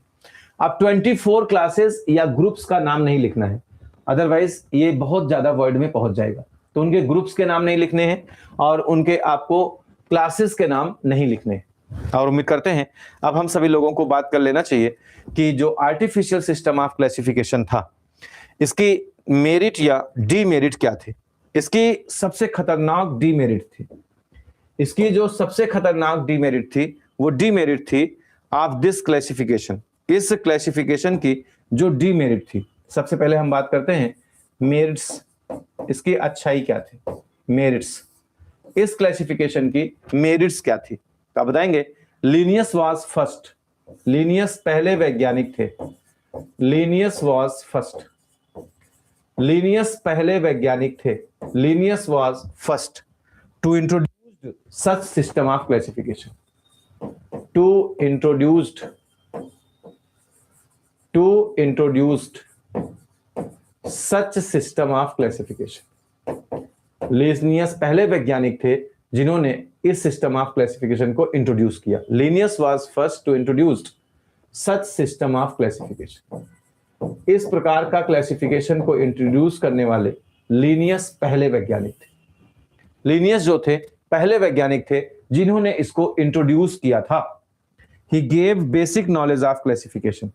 अब 24 क्लासेस या ग्रुप्स का नाम नहीं लिखना है, अदरवाइज ये बहुत ज्यादा वर्ड में पहुंच जाएगा। तो उनके ग्रुप्स के नाम नहीं लिखने हैं और उनके आपको क्लासेस के नाम नहीं लिखने हैं। और उम्मीद करते हैं अब हम सभी लोगों को बात कर लेना चाहिए कि जो आर्टिफिशियल सिस्टम ऑफ क्लासिफिकेशन था, इसकी मेरिट या डीमेरिट क्या थे। इसकी सबसे खतरनाक डीमेरिट थी, इसकी जो सबसे खतरनाक डीमेरिट थी वो डीमेरिट थी ऑफ दिस क्लासिफिकेशन। इस क्लासिफिकेशन की जो डीमेरिट थी, सबसे पहले हम बात करते हैं मेरिट्स, इसकी अच्छाई क्या थी, मेरिट्स, इस क्लासिफिकेशन की मेरिट्स क्या थी। तो आप बताएंगे लिनियस वाज फर्स्ट, लिनियस पहले वैज्ञानिक थे, लिनियस वाज फर्स्ट, लिनियस पहले वैज्ञानिक थे, Linnaeus was first to introduced such system of classification, to introduced such system of classification. Linnaeus पहले वैज्ञानिक थे जिन्होंने इस सिस्टम ऑफ क्लासिफिकेशन को इंट्रोड्यूस किया। Linnaeus was first to introduced such system of classification. इस प्रकार का क्लासिफिकेशन को इंट्रोड्यूस करने वाले लिनियस पहले वैज्ञानिक थे। लिनियस जो थे पहले वैज्ञानिक थे जिन्होंने इसको इंट्रोड्यूस किया था। He gave basic knowledge of classification.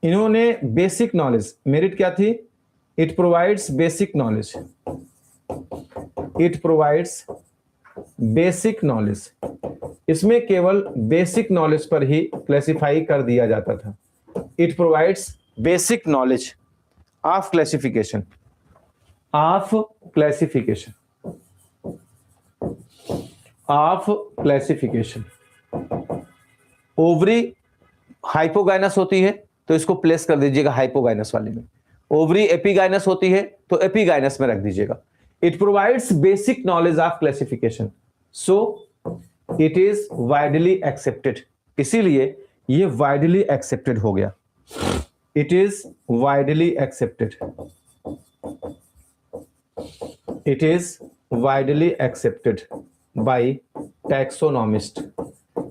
इन्होंने बेसिक नॉलेज, मेरिट क्या थी, it provides basic knowledge, it provides basic knowledge. इसमें केवल बेसिक नॉलेज पर ही क्लासिफाई कर दिया जाता था। It provides basic knowledge of classification, of classification, of classification. Ovary hypogynous होती है तो इसको प्लेस कर दीजिएगा हाइपोगाइनस वाले में। ओवरी एपिगाइनस होती है तो एपिगाइनस में रख दीजिएगा। It provides basic knowledge of classification, so it is widely accepted. इसीलिए ये वाइडली एक्सेप्टेड हो गया। It is widely accepted, it is widely accepted by taxonomist.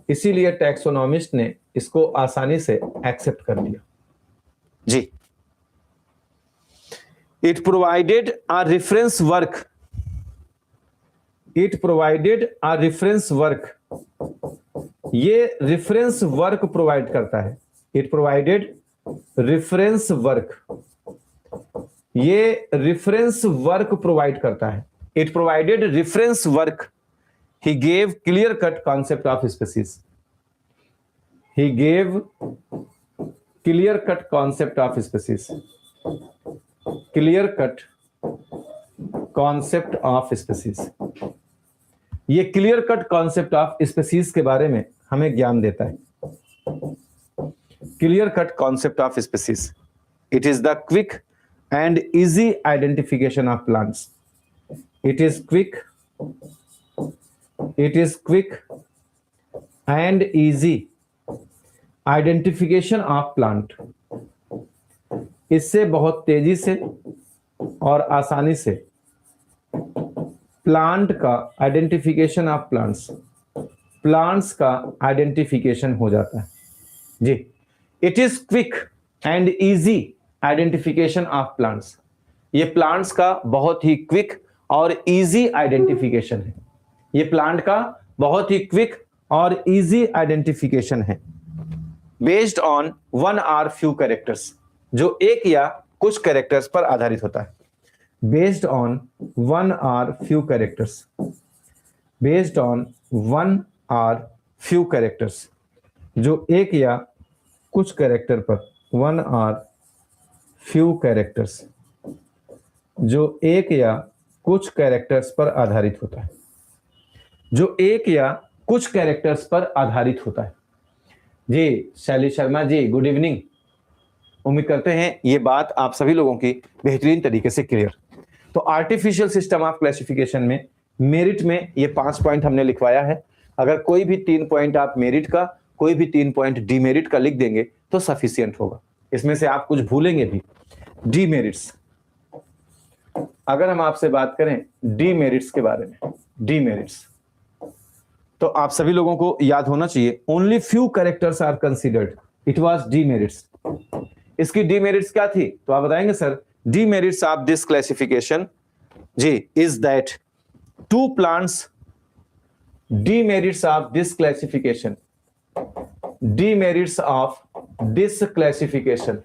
इसीलिए टैक्सोनॉमिस्ट ने इसको आसानी से एक्सेप्ट कर लिया जी। It provided a reference work, it provided a reference work, ये रेफरेंस वर्क प्रोवाइड करता है। इट प्रोवाइडेड रेफरेंस वर्क, ये रेफरेंस वर्क प्रोवाइड करता है। It provided reference work, he gave clear cut concept of species, he gave clear cut concept of species, clear cut concept of species, ये clear cut concept of species के बारे में हमें ज्ञान देता है। Clear cut concept of species, it is the quick and easy identification of plants, it is quick, it is quick and easy identification of plant, इससे बहुत तेजी से और आसानी से प्लांट का आइडेंटिफिकेशन ऑफ प्लांट्स, प्लांट्स का आइडेंटिफिकेशन हो जाता है जी। It is quick and easy identification of plants, ये प्लांट्स का बहुत ही क्विक और इजी आइडेंटिफिकेशन है, ये प्लांट का बहुत ही क्विक और इजी आइडेंटिफिकेशन है। Based on one or few characters, जो एक या कुछ कैरेक्टर्स पर आधारित होता है। Based on one or few characters, based on one or few characters, जो एक या कुछ कैरेक्टर पर, वन आर फ्यू कैरेक्टर्स, जो एक या कुछ कैरेक्टर्स पर आधारित होता है, जो एक या कुछ कैरेक्टर्स पर आधारित होता है जी। शैली शर्मा जी, गुड इवनिंग। उम्मीद करते हैं ये बात आप सभी लोगों की बेहतरीन तरीके से क्लियर। तो आर्टिफिशियल सिस्टम ऑफ क्लासिफिकेशन में मेरिट में ये 5 पॉइंट हमने लिखवाया है। अगर कोई भी 3 पॉइंट आप मेरिट का, कोई भी 3 पॉइंट डीमेरिट का लिख देंगे तो सफिशियंट होगा। इसमें से आप कुछ भूलेंगे भी। डीमेरिट्स, अगर हम आपसे बात करें डीमेरिट्स के बारे में, डीमेरिट्स तो आप सभी लोगों को याद होना चाहिए, only few characters are considered, it was demerits. इसकी डीमेरिट्स क्या थी तो आप बताएंगे sir. Demerits of this classification जी is that two plants, demerits of this classification, demerits of this classification,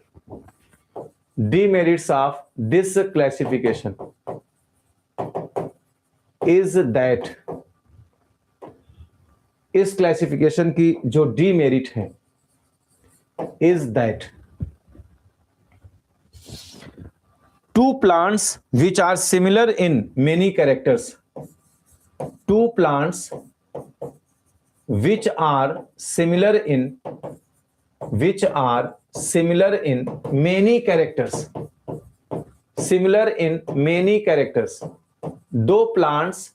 demerits of this classification is that, इस classification की जो डीमेरिट है, is that two plants which are similar in many characters, two plants which are similar in, which are similar in many characters, similar in many characters, दो plants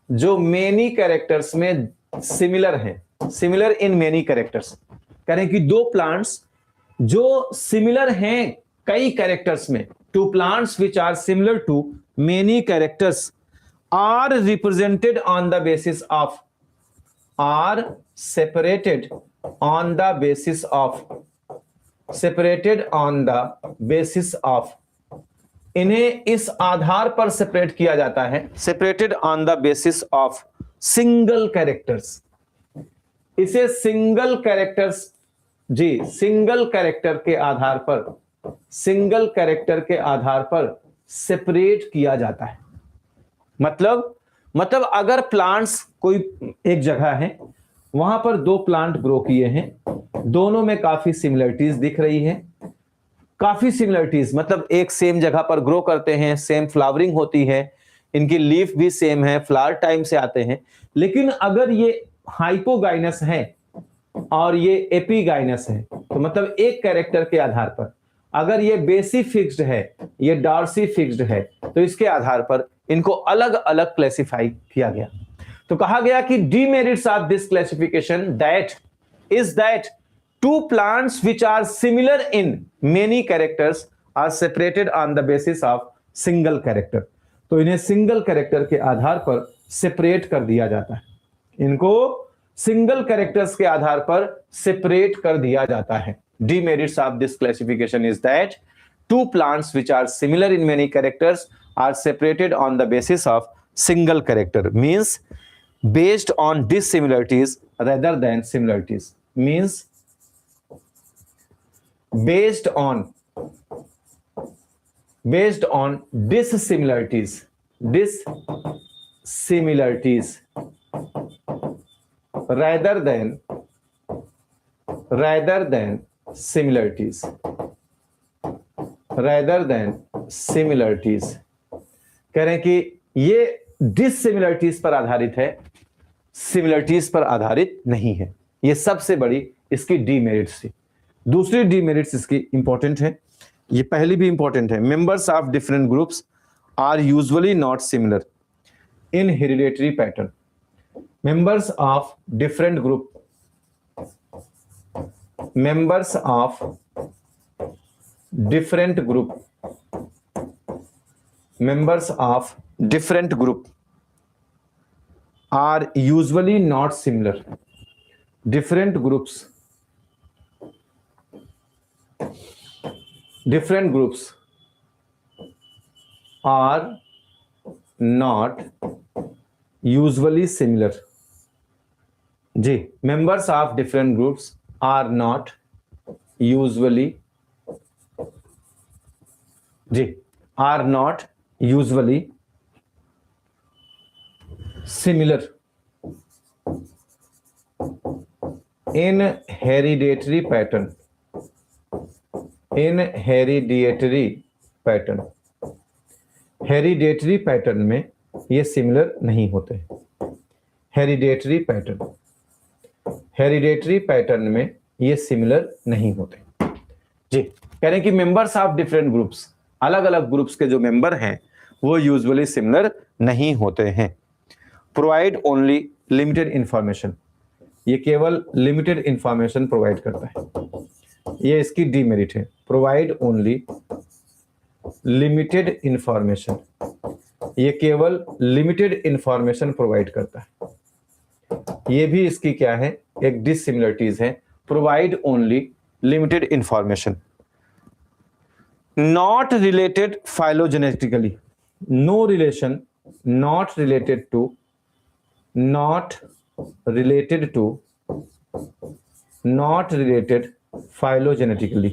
जो many characters में similar हैं, similar in many characters, कह रहे हैं कि दो plants जो सिमिलर हैं कई कैरेक्टर्स में, two plants which are similar to many characters are represented on the basis of, are separated on the basis of, separated on the basis of, इन्हें इस आधार पर सेपरेट किया जाता है, separated on the basis of single characters. इसे single characters जी, single character के आधार पर, सिंगल कैरेक्टर के आधार पर सेपरेट किया जाता है। मतलब अगर प्लांट्स कोई एक जगह है, वहां पर दो प्लांट ग्रो किए हैं, दोनों में काफी सिमिलरिटीज दिख रही है, काफी सिमिलरिटीज मतलब एक सेम जगह पर ग्रो करते हैं, सेम फ्लावरिंग होती है, इनकी लीफ भी सेम है, फ्लावर टाइम से आते हैं। लेकिन अगर ये हाइपोगाइनस है और ये एपीगाइनस है, तो मतलब एक कैरेक्टर के आधार पर, अगर ये बेसी फिक्स्ड है, ये डॉर्सी फिक्स्ड है, तो इसके आधार पर इनको अलग अलग क्लासिफाई किया गया। तो कहा गया कि demerits of this classification that is that two plants which are similar in many characters are separated on the basis of single character। तो इन्हें सिंगल कैरेक्टर के आधार पर सेपरेट कर दिया जाता है। इनको सिंगल कैरेक्टर्स के आधार पर सेपरेट कर दिया जाता है। Demerits of this classification is that two plants which are similar in many characters are separated on the basis of single character, means based on dissimilarities rather than similarities, means based on dissimilarities rather than similarities कह रहे हैं कि ये डिससिमिलरिटीज पर आधारित है, similarities पर आधारित नहीं है। ये सबसे बड़ी इसकी डीमेरिट्स थी। दूसरी डीमेरिट्स इसकी इंपॉर्टेंट है, ये पहली भी इंपॉर्टेंट है। Members of different groups are usually not similar in hereditary pattern. members of different group are usually not similar. Different groups are not usually similar. जी, members of different groups are not usually similar in hereditary pattern. Hereditary pattern में ये similar नहीं होते। Hereditary pattern में ये similar नहीं होते। जी, कह रहे हैं कि मेंबर्स ऑफ डिफरेंट ग्रुप्स, अलग अलग ग्रुप्स के जो मेंबर हैं वो यूजुअली सिमिलर नहीं होते हैं। प्रोवाइड ओनली लिमिटेड इंफॉर्मेशन, ये केवल लिमिटेड इंफॉर्मेशन प्रोवाइड करता है, ये इसकी डीमेरिट है। प्रोवाइड ओनली लिमिटेड इंफॉर्मेशन, ये केवल लिमिटेड इंफॉर्मेशन प्रोवाइड करता है, ये भी इसकी क्या है, एक डिससिमिलरिटीज है। Provide only limited information. Not related phylogenetically, no relation, not related phylogenetically,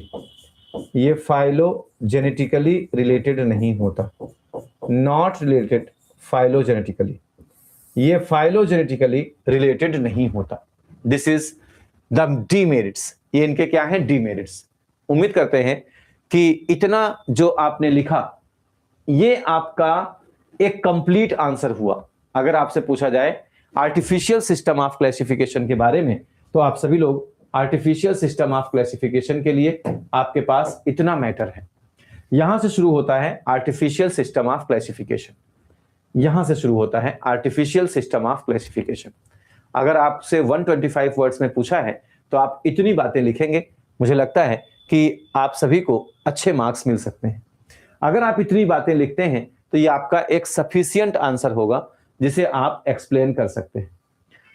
ये फाइलोजेनेटिकली रिलेटेड नहीं होता। नॉट रिलेटेड फाइलोजेनेटिकली, ये फाइलोजेनेटिकली रिलेटेड नहीं होता। दिस इज द डीमेरिट्स, ये इनके क्या है, डीमेरिट्स। उम्मीद करते हैं कि इतना जो आपने लिखा ये आपका एक कंप्लीट आंसर हुआ। अगर आपसे पूछा जाए आर्टिफिशियल सिस्टम ऑफ क्लासिफिकेशन के बारे में, तो आप सभी लोग आर्टिफिशियल सिस्टम ऑफ क्लासिफिकेशन के लिए आपके पास इतना मैटर है। यहां से शुरू होता है आर्टिफिशियल सिस्टम ऑफ क्लासिफिकेशन, यहां से शुरू होता है आर्टिफिशियल सिस्टम ऑफ क्लासिफिकेशन। अगर आपसे 125 वर्ड्स में पूछा है तो आप इतनी बातें लिखेंगे, मुझे लगता है कि आप सभी को अच्छे मार्क्स मिल सकते हैं। अगर आप इतनी बातें लिखते हैं तो ये आपका एक सफिशिएंट आंसर होगा जिसे आप एक्सप्लेन कर सकते हैं।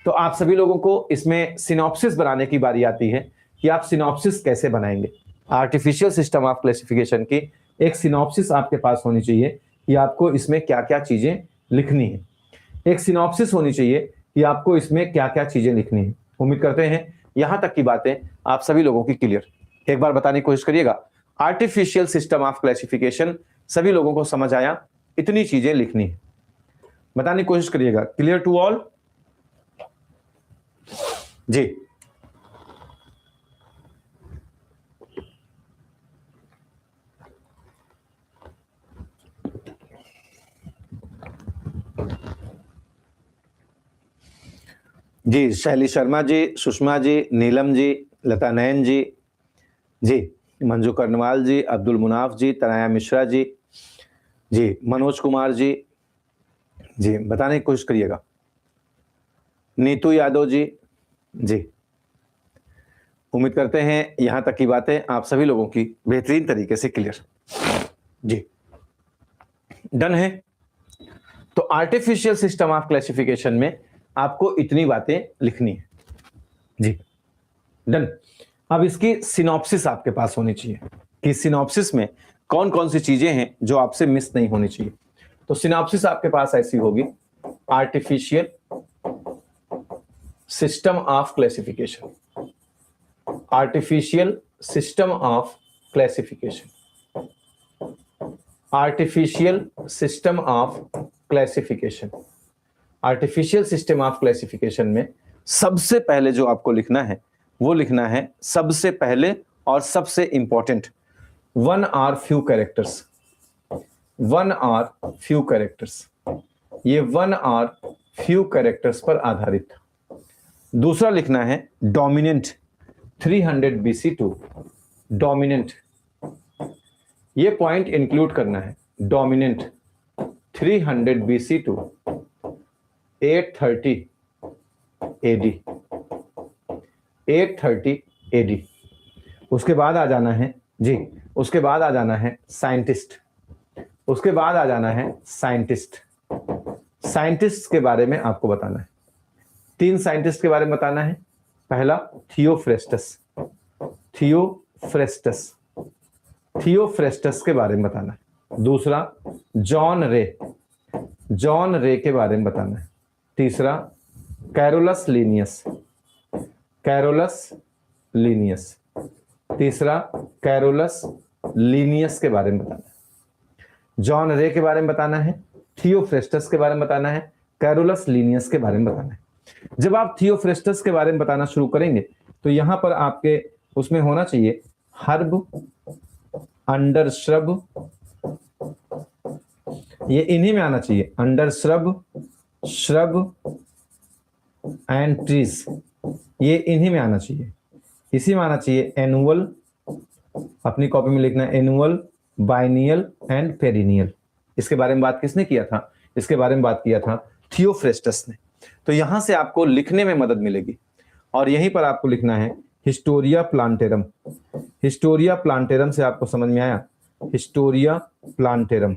तो आप सभी लोगों को इसमें सिनॉप्सिस बनाने की बारी आती है कि आप सिनॉप्सिस कैसे बनाएंगे। आर्टिफिशियल सिस्टम ऑफ क्लासिफिकेशन की एक सिनॉप्सिस आपके पास होनी चाहिए कि आपको इसमें क्या क्या चीजें लिखनी है। एक सिनॉप्सिस होनी चाहिए कि आपको इसमें क्या क्या चीजें लिखनी है। उम्मीद करते हैं यहां तक की बातें आप सभी लोगों की क्लियर। एक बार बताने की कोशिश करिएगा, आर्टिफिशियल सिस्टम ऑफ क्लासिफिकेशन सभी लोगों को समझ आया, इतनी चीजें लिखनी है, बताने की कोशिश करिएगा। Clear to all? जी, जी शैली शर्मा जी, सुषमा जी, नीलम जी, लता नयन जी, मंजू कर्नवाल जी, अब्दुल मुनाफ जी, तनाया मिश्रा जी, मनोज कुमार जी, बताने की कोशिश करिएगा। नीतू यादव जी, उम्मीद करते हैं यहां तक की बातें आप सभी लोगों की बेहतरीन तरीके से क्लियर। जी, डन है। तो आर्टिफिशियल सिस्टम ऑफ क्लासिफिकेशन में आपको इतनी बातें लिखनी है जी। डन। अब इसकी सिनॉप्सिस आपके पास होनी चाहिए कि सिनॉप्सिस में कौन कौन सी चीजें हैं जो आपसे मिस नहीं होनी चाहिए। तो सिनॉप्सिस आपके पास ऐसी होगी, artificial system of classification, artificial system of classification, artificial system of classification. Artificial system of classification में सबसे पहले जो आपको लिखना है वो लिखना है सबसे पहले और सबसे important, one or few characters, one or few characters. ये वन आर फ्यू कैरेक्टर्स पर आधारित। दूसरा लिखना है डोमिनेंट 300 BC2, डोमिनेंट, ये पॉइंट इंक्लूड करना है, डोमिनेंट 300 BC2 830 AD, 830 AD। उसके बाद आ जाना है जी, उसके बाद आ जाना है साइंटिस्ट, उसके बाद आ जाना है साइंटिस्ट। साइंटिस्ट के बारे में आपको बताना है, 3 साइंटिस्ट के बारे में बताना है। पहला थियोफ्रेस्टस, थियोफ्रेस्टस, थियोफ्रेस्टस के बारे में बताना है। दूसरा जॉन रे, जॉन रे के बारे में बताना है। तीसरा कैरोलस लीनियस, कैरोलस लीनियस, तीसरा कैरोलस लीनियस के बारे में बताना है। जॉन रे के बारे में बताना है, थियोफ्रेस्टस के बारे में बताना है, कैरोलस लीनियस के बारे में बताना है। जब आप थियोफ्रेस्टस के बारे में बताना शुरू करेंगे तो यहां पर आपके उसमें होना चाहिए हर्ब, अंडर श्रब, ये इन्हीं में आना चाहिए, under shrub, shrub and trees, ये इन्हीं में आना चाहिए। इसी में आना चाहिए एनुअल, अपनी कॉपी में लिखना है एनुअल, बाइनियल एंड पेरिनियल। इसके बारे में बात किसने किया था? इसके बारे में बात किया था थियोफ्रेस्टस ने। तो यहां से आपको लिखने में मदद मिलेगी और यहीं पर आपको लिखना है हिस्टोरिया प्लांटेरम। हिस्टोरिया प्लांटेरम से आपको समझ में आया, हिस्टोरिया प्लांटेरम।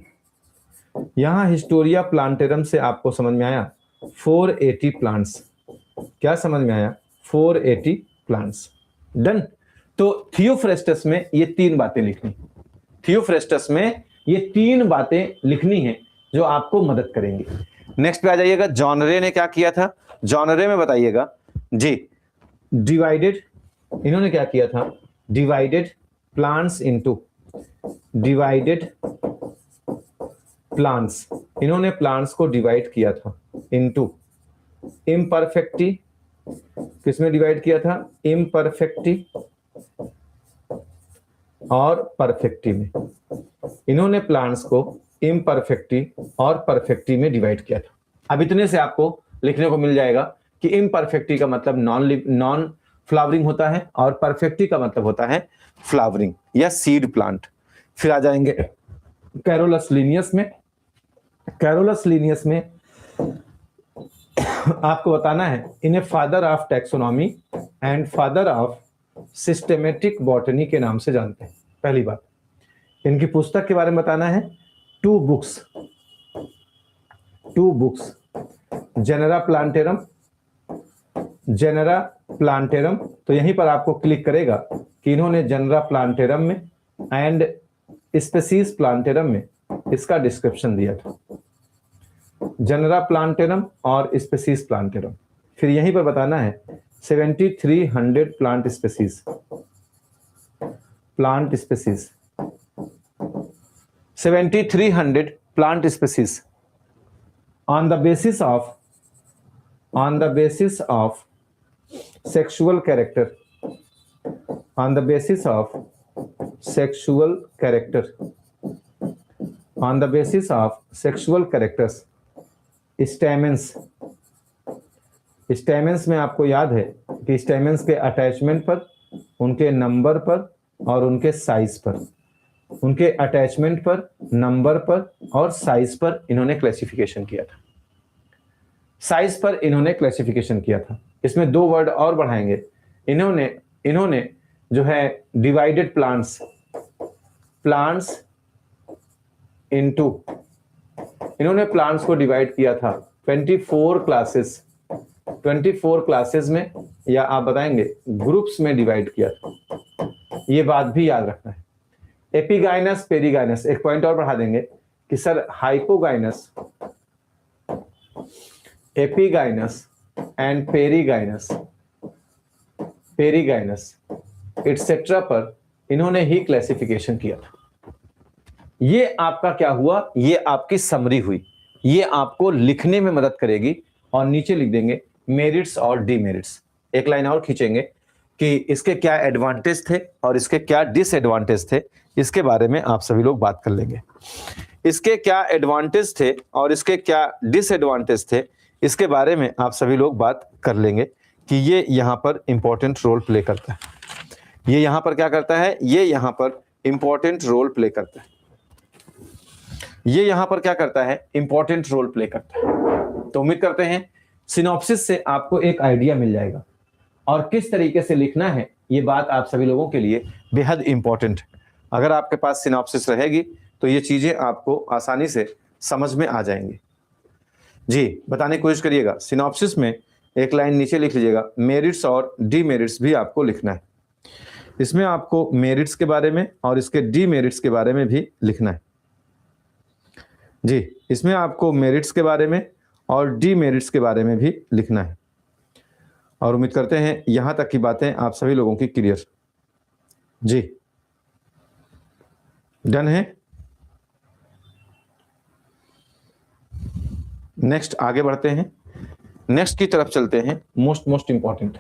यहां हिस्टोरिया प्लांटेरम से आपको समझ में आया 480 प्लांट्स। क्या समझ में आया? 480 प्लांट्स। डन। तो थियोफ्रेस्टस में ये 3 बातें लिखनी, थियोफ्रेस्टस में ये 3 बातें लिखनी है जो आपको मदद करेंगी। नेक्स्ट पे आ जाइएगा, जॉन रे ने क्या किया था? जॉन रे में बताइएगा जी, डिवाइडेड, इन्होंने क्या किया था? Divided plants into, divided plants, इन्होंने प्लांट्स को डिवाइड किया था इनटू इम्परफेक्टी। किसमें डिवाइड किया था? इम्परफेक्टी और परफेक्टी में। इन्होंने प्लांट्स को इम्परफेक्टी और परफेक्टी में डिवाइड किया था। अब इतने से आपको लिखने को मिल जाएगा कि इम्परफेक्टी का मतलब नॉन फ्लावरिंग होता है और परफेक्टी का मतलब होता है फ्लावरिंग या सीड प्लांट। फिर आ जाएंगे कैरोलस लीनियस में। कैरोलस लीनियस में आपको बताना है इन्हें father of taxonomy and father of systematic botany के नाम से जानते हैं। पहली बात, इनकी पुस्तक के बारे में बताना है, 2 books, 2 books, genera plantarum, genera plantarum. तो यहीं पर आपको क्लिक करेगा कि इन्होंने जेनेरा प्लांटेरम में एंड स्पेसीज प्लांटेरम में इसका डिस्क्रिप्शन दिया था, जेनेरा प्लांटेरम और स्पेसीज प्लांटेरम। फिर यहीं पर बताना है 7300 plant species, plant species, 7300 plant species on the basis of sexual character, on the basis of sexual character, on the basis of sexual characters, stamens, stamens में आपको याद है कि स्टेमेंस के अटैचमेंट पर, उनके नंबर पर और उनके साइज पर, उनके अटैचमेंट पर, नंबर पर और साइज पर इन्होंने क्लासिफिकेशन किया था। साइज पर इन्होंने क्लासिफिकेशन किया था। इसमें 2 वर्ड और बढ़ाएंगे, इन्होंने जो है डिवाइडेड प्लांट्स, प्लांट्स इनटू इन्होंने प्लांट्स को डिवाइड किया था 24 क्लासेस में, या आप बताएंगे ग्रुप्स में डिवाइड किया था। ये बात भी याद रखना है। एपिगाइनस, पेरिगाइनस, एक पॉइंट और बढ़ा देंगे कि sir hypogynous, epigynous and perigynous etcetera पर इन्होंने ही क्लासिफिकेशन किया था। ये आपका क्या हुआ, ये आपकी समरी हुई, ये आपको लिखने में मदद करेगी। और नीचे लिख देंगे मेरिट्स और डीमेरिट्स। एक लाइन और खींचेंगे कि इसके क्या एडवांटेज थे और इसके क्या डिसएडवांटेज थे, इसके बारे में आप सभी लोग बात कर लेंगे। इसके क्या एडवांटेज थे और इसके क्या डिसएडवांटेज थे, इसके बारे में आप सभी लोग बात कर लेंगे कि ये यहाँ पर इंपॉर्टेंट रोल प्ले करता है। ये यहाँ पर क्या करता है, ये यहाँ पर इंपॉर्टेंट रोल प्ले करता है। ये यहाँ पर क्या करता है, इंपॉर्टेंट रोल प्ले करता है। तो उम्मीद करते हैं सिनॉप्सिस से आपको एक आइडिया मिल जाएगा और किस तरीके से लिखना है, ये बात आप सभी लोगों के लिए बेहद इंपॉर्टेंट है। अगर आपके पास सिनॉप्सिस रहेगी तो ये चीजें आपको आसानी से समझ में आ जाएंगी। जी, बताने की कोशिश करिएगा। सिनॉप्सिस में एक लाइन नीचे लिख लीजिएगा, मेरिट्स और डीमेरिट्स भी आपको लिखना है। इसमें आपको मेरिट्स के बारे में और इसके डीमेरिट्स के बारे में भी लिखना है। जी, इसमें आपको मेरिट्स के बारे में और डीमेरिट्स के बारे में भी लिखना है। और उम्मीद करते हैं यहां तक की बातें आप सभी लोगों की क्लियर। जी, डन है। नेक्स्ट आगे बढ़ते हैं, नेक्स्ट की तरफ चलते हैं। Most important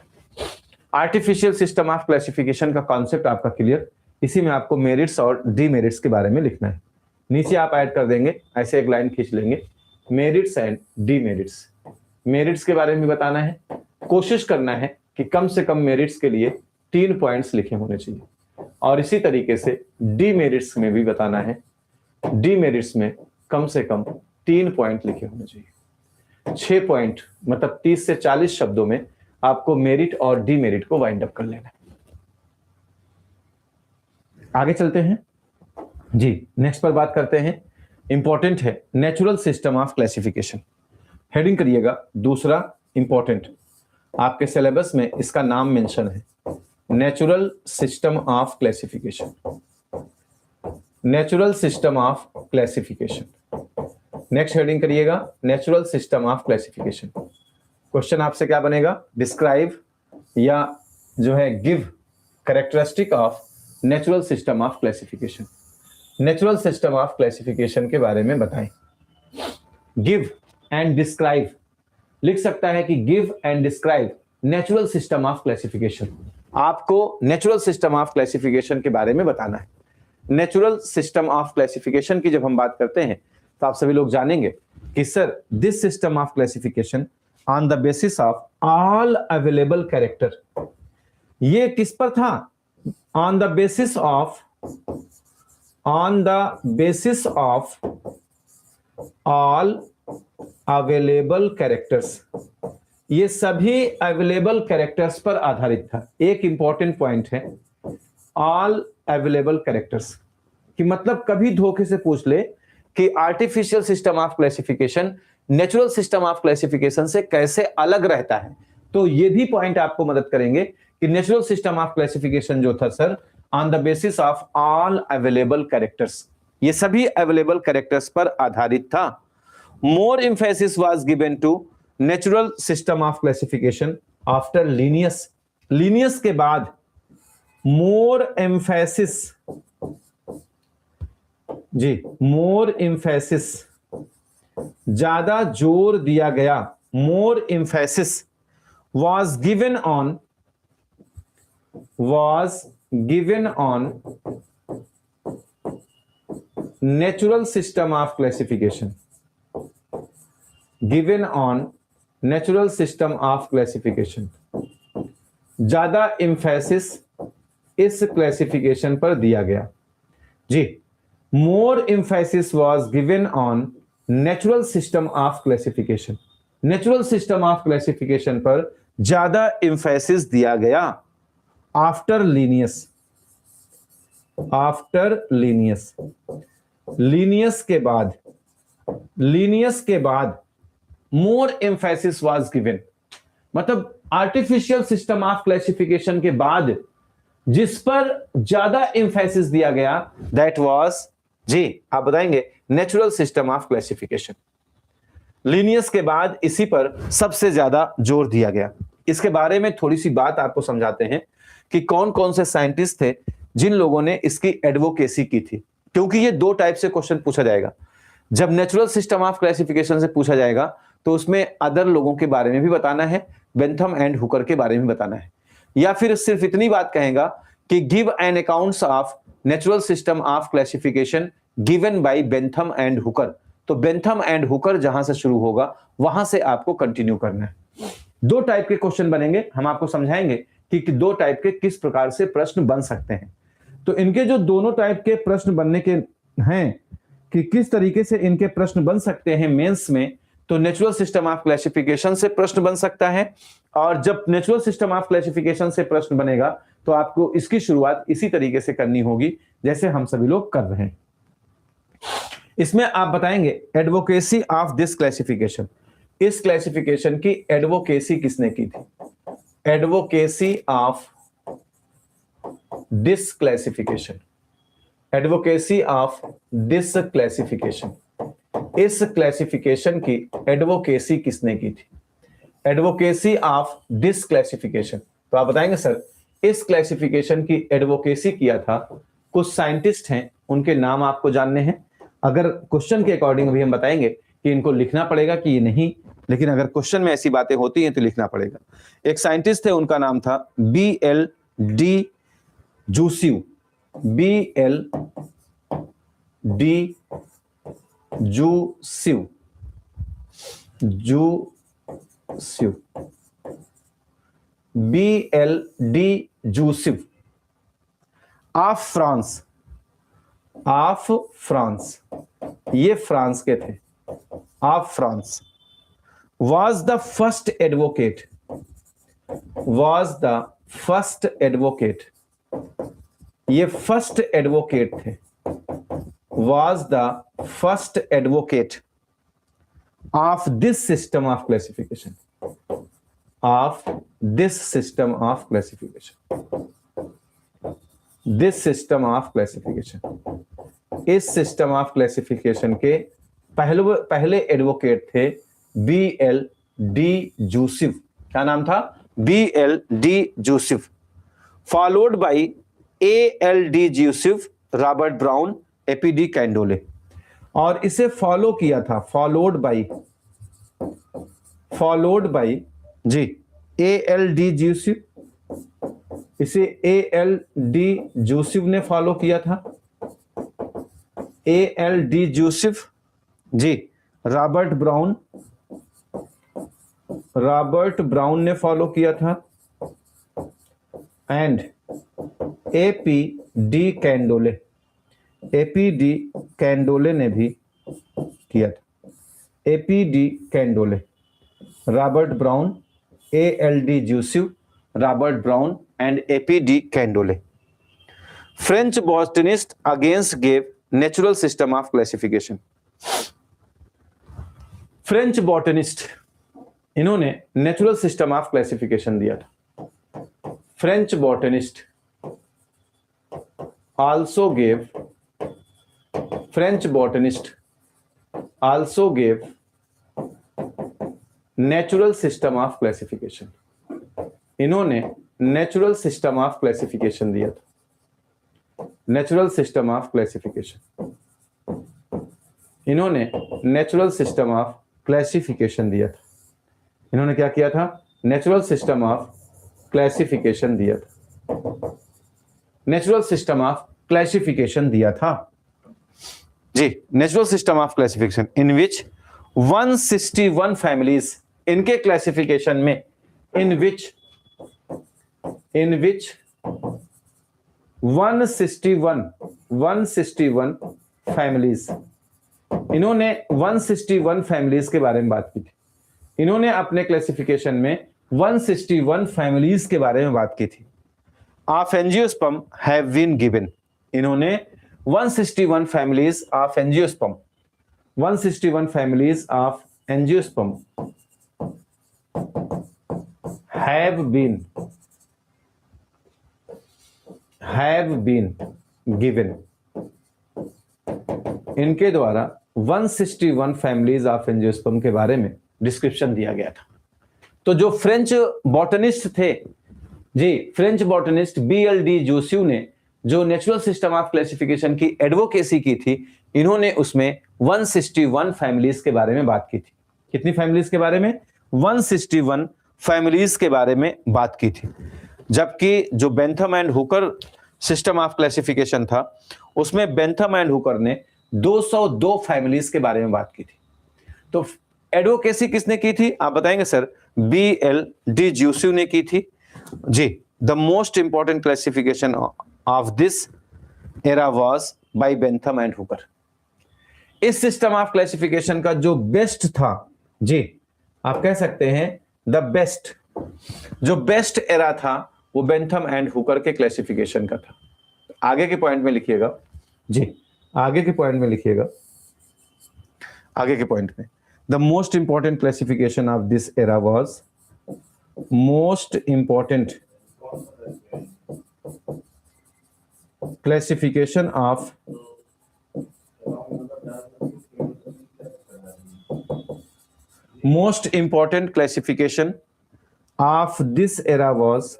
artificial system of classification का कॉन्सेप्ट आपका क्लियर। इसी में आपको मेरिट्स और डीमेरिट्स के बारे में लिखना है। नीचे आप ऐड कर देंगे, ऐसे एक लाइन खींच लेंगे, मेरिट्स एंड डीमेरिट्स। मेरिट्स के बारे में बताना है, कोशिश करना है कि कम से कम मेरिट्स के लिए 3 पॉइंट्स लिखे होने चाहिए। और इसी तरीके से डीमेरिट्स में भी बताना है, डीमेरिट्स में कम से कम 3 पॉइंट लिखे होने चाहिए। 6 पॉइंट मतलब 30 से 40 शब्दों में आपको मेरिट और डीमेरिट को वाइंड अप कर लेना है। आगे चलते हैं जी, नेक्स्ट पर बात करते हैं। इंपॉर्टेंट है natural system of classification. Heading करिएगा दूसरा इंपॉर्टेंट, आपके सिलेबस में इसका नाम मेंशन है, natural system of classification. Natural system of classification. Next heading करिएगा natural system of classification. Question आपसे क्या बनेगा, डिस्क्राइब या जो है give characteristic of natural system of classification. Natural system of classification के बारे में बताएं। गिव एंड डिस्क्राइब लिख सकता है कि give and describe natural system of classification. आपको नेचुरल सिस्टम ऑफ क्लासिफिकेशन के बारे में बताना है। नेचुरल सिस्टम ऑफ क्लासिफिकेशन की जब हम बात करते हैं तो आप सभी लोग जानेंगे कि sir this system of classification on the basis of all available character. ये किस पर था, on the basis of all available characters. ये सभी अवेलेबल कैरेक्टर्स पर आधारित था। एक इंपॉर्टेंट पॉइंट है ऑल अवेलेबल कैरेक्टर्स कि मतलब कभी धोखे से पूछ ले कि artificial system of classification natural system of classification से कैसे अलग रहता है, तो ये भी पॉइंट आपको मदद करेंगे कि नेचुरल सिस्टम ऑफ क्लासिफिकेशन जो था sir on the basis of all available characters, ये सभी अवेलेबल कैरेक्टर्स पर आधारित था। More emphasis was given to natural system of classification after Linnaeus. Linnaeus के बाद मोर एम्फेसिस, जी मोर एम्फेसिस, ज्यादा जोर दिया गया, मोर emphasis was given on natural system of classification, given on natural system of classification। ज्यादा एम्फेसिस इस classification पर दिया गया जी। More emphasis was given on natural system of classification. Natural system of classification पर ज्यादा एम्फेसिस दिया गया after Linnaeus. After Linnaeus, Linnaeus के बाद लीनियस के बाद मोर एम्फेसिस वाज गिवन, मतलब आर्टिफिशियल सिस्टम ऑफ क्लासिफिकेशन के बाद जिस पर ज्यादा एम्फेसिस दिया गया दैट वाज, जी आप बताएंगे, natural system of classification. Linnaeus के बाद इसी पर सबसे ज्यादा जोर दिया गया। इसके बारे में थोड़ी सी बात आपको समझाते हैं कि कौन कौन से साइंटिस्ट थे जिन लोगों ने इसकी एडवोकेसी की थी, क्योंकि ये दो टाइप से क्वेश्चन पूछा जाएगा। जब नेचुरल सिस्टम ऑफ क्लासिफिकेशन से पूछा जाएगा तो उसमें अदर लोगों के बारे में भी बताना है, बेंथम एंड हुकर के बारे में बताना है, या फिर सिर्फ इतनी बात कहेगा कि give an accounts of natural system of classification given by Bentham and Hooker. तो बेंथम एंड हुकर जहां से शुरू होगा वहां से आपको कंटिन्यू करना है। दो टाइप के क्वेश्चन बनेंगे, हम आपको समझाएंगे कि दो टाइप के किस प्रकार से प्रश्न बन सकते हैं। तो इनके जो दोनों टाइप के प्रश्न बनने के हैं कि किस तरीके से इनके प्रश्न बन सकते हैं मेंस में, तो नेचुरल सिस्टम ऑफ क्लासिफिकेशन से प्रश्न बन सकता है, और जब नेचुरल सिस्टम ऑफ क्लासिफिकेशन से प्रश्न बनेगा तो आपको इसकी शुरुआत इसी तरीके से करनी होगी जैसे हम सभी लोग कर रहे हैं। इसमें आप बताएंगे एडवोकेसी ऑफ दिस क्लासिफिकेशन, इस क्लासिफिकेशन की एडवोकेसी किसने की थी? Advocacy of this classification, advocacy of this classification, इस क्लासिफिकेशन की एडवोकेसी किसने की थी? Advocacy of this classification. तो आप बताएंगे सर इस क्लासिफिकेशन की एडवोकेसी किया था, कुछ साइंटिस्ट हैं उनके नाम आपको जानने हैं। अगर क्वेश्चन के अकॉर्डिंग भी हम बताएंगे कि इनको लिखना पड़ेगा कि ये नहीं, लेकिन अगर क्वेश्चन में ऐसी बातें होती हैं तो लिखना पड़ेगा। एक साइंटिस्ट थे, उनका नाम था BLD Jussieu, BLD Jussieu, BLD Jussieu of France, of France, ये फ्रांस के थे, of France, was the first advocate, was the first advocate, ये फर्स्ट एडवोकेट थे, was the first advocate of this system of classification, of this system of classification, this system of classification, इस system of classification के पहले advocate थे BLD जूसिव। क्या नाम था? BLD Jussieu, followed by ALD Jussieu, Robert Brown, APD Candolle. और इसे follow किया था, फॉलोड बाय जी ALD जूसिव, इसे ALD जूसिव ने फॉलो किया था, ALD Jussieu ji, Robert Brown ने फॉलो किया था, and APD Candolle, APD Candolle ने भी किया था। APD Candolle, Robert Brown, ALD Jussieu, Robert Brown and APD Candolle. French botanist against gave natural system of classification. French botanist, इन्होंने natural system of classification दिया था। French botanist also gave, French botanist also gave natural system of classification, इन्होंने natural system of classification दिया था, natural system of classification, इन्होंने natural system of classification दिया था। इन्होंने क्या किया था? नेचुरल सिस्टम ऑफ क्लासिफिकेशन दिया था, नेचुरल सिस्टम ऑफ क्लासिफिकेशन दिया था जी, natural system of classification in which 161 families, इनके क्लासिफिकेशन में इन विच 161 फैमिलीज, इन्होंने 161 फैमिलीज के बारे में बात की थी। इन्होंने अपने क्लासिफिकेशन में 161 फैमिलीज के बारे में बात की थी। Of angiosperm have been given, इन्होंने 161 families of angiosperm, 161 families of angiosperm have been given. इनके द्वारा 161 फैमिलीज ऑफ एंजियोस्पर्म के बारे में डिस्क्रिप्शन दिया गया था। तो जो फ्रेंच बॉटनिस्ट थे जी, फ्रेंच बॉटनिस्ट BLD जोस्यू ने जो नेचुरल सिस्टम ऑफ क्लासिफिकेशन की एडवोकेसी की थी, इन्होंने उसमें 161 फैमिलीज के बारे में बात की थी। कितनी फैमिलीज के बारे में? 161 फैमिलीज के बारे में बात की थी। जबकि जो Bentham and Hooker system of classification था, उसमें बेंथम एंड हुकर ने 202 फैमिलीज के बारे में बात की थी। तो एडवोकेसी किसने की थी, आप बताएंगे सर? BLD जोस्यू ने की थी जी। The most important classification of this era was by Bentham and Hooker. इस सिस्टम ऑफ क्लासिफिकेशन का जो बेस्ट था जी, आप कह सकते हैं द बेस्ट, जो बेस्ट एरा था वो बेंथम एंड हुकर के क्लासिफिकेशन का था। आगे के पॉइंट में लिखिएगा जी, आगे के पॉइंट में लिखिएगा, आगे के पॉइंट में the most important classification of this era was, most important classification of most important classification of this era was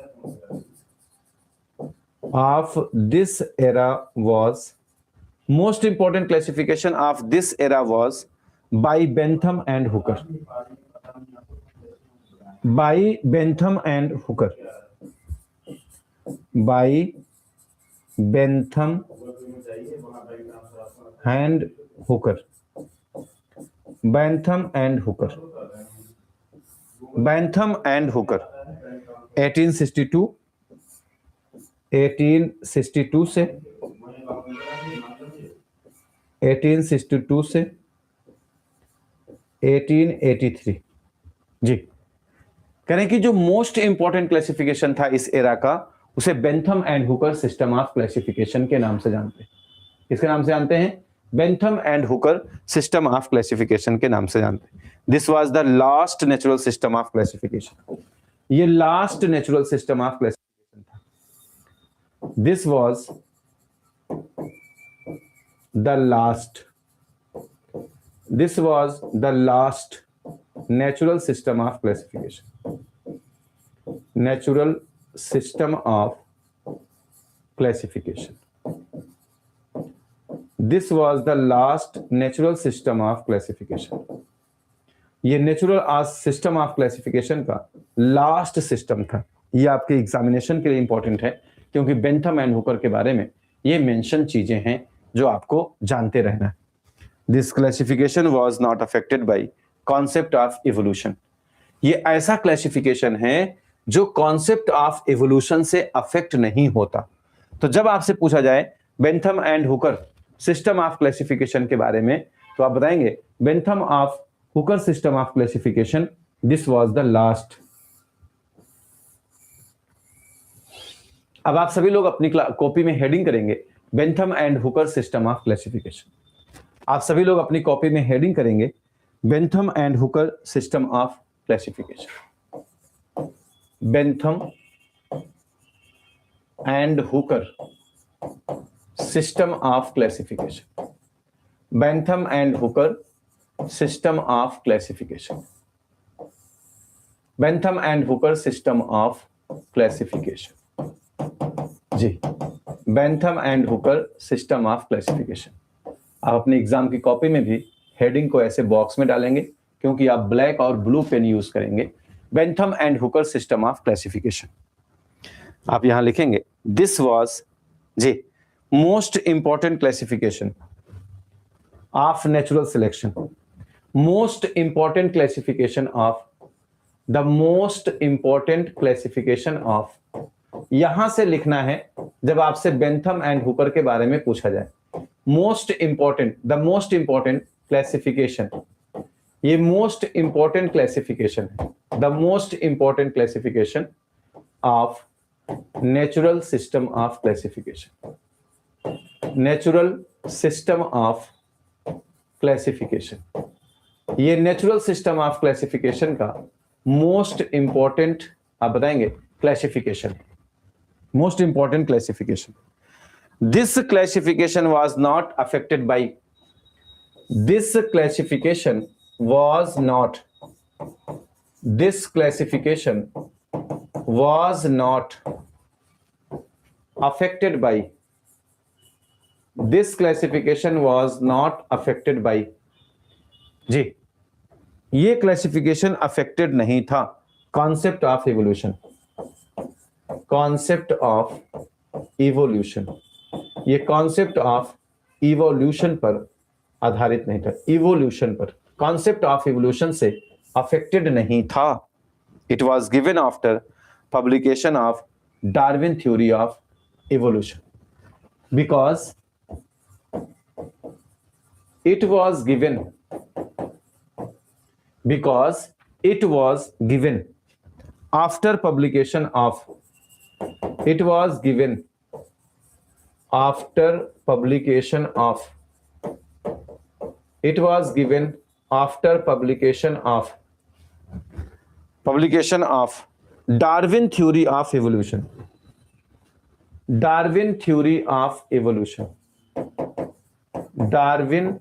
most important classification of this era was by Bentham and Hooker. By Bentham and Hooker. By Bentham and Hooker. Bentham and Hooker. Bentham and Hooker 1862 से 1883 जी। करें कि जो most important classification था इस era का, उसे Bentham and Hooker system of classification के नाम से जानते हैं। किसके नाम से जानते हैं? Bentham and Hooker system of classification के नाम से जानते हैं। This was the last natural system of classification. ये last natural system of classification था। This was the last natural system of classification. Natural system of classification. This was the last natural system of classification. ये natural system of classification का last system था। ये आपके examination के लिए important है, क्योंकि बेंथम एंड हुकर के बारे में ये मेंशन चीजें हैं जो आपको जानते रहना है। This classification was not affected by concept of evolution. ये ऐसा क्लासिफिकेशन है जो कॉन्सेप्ट ऑफ इवोल्यूशन से अफेक्ट नहीं होता। तो जब आपसे पूछा जाए Bentham and Hooker system of classification के बारे में, तो आप बताएंगे Bentham of Hooker system of classification, this was the last. अब आप सभी लोग अपनी कॉपी में हेडिंग करेंगे Bentham and Hooker system of classification. आप सभी लोग अपनी कॉपी में हेडिंग करेंगे Bentham and Hooker system of classification. Bentham and Hooker system of classification. Bentham and Hooker system of classification. Bentham and Hooker system of classification. जी, Bentham and Hooker system of classification. आप अपनी exam की copy में भी heading को ऐसे box में डालेंगे, क्योंकि आप ब्लैक और ब्लू पेन यूज करेंगे। Bentham and Hooker system of classification. आप यहां लिखेंगे दिस वाज जी most important classification of natural selection. Most important classification of the most important classification of, यहां से लिखना है जब आपसे बेंथम एंड हुकर के बारे में पूछा जाए। Most important, the most important classification, ये मोस्ट इंपॉर्टेंट क्लासिफिकेशन है। The most important classification of natural system of classification. Natural system of classification, ये नेचुरल सिस्टम ऑफ क्लासिफिकेशन का मोस्ट इंपॉर्टेंट, आप बताएंगे, classification, most important classification. This classification was not affected by, this classification was not, this classification was not affected by, this classification was not affected by, जी, ये classification affected नहीं था concept of evolution, concept of evolution, ये concept of evolution पर आधारित नहीं था, evolution पर, concept of evolution से अफेक्टेड नहीं था. It was given after publication of Darwin theory of evolution, because it was given, because it was given after publication of, it was given after publication of, it was given after publication of Darwin theory of evolution, Darwin theory of evolution, Darwin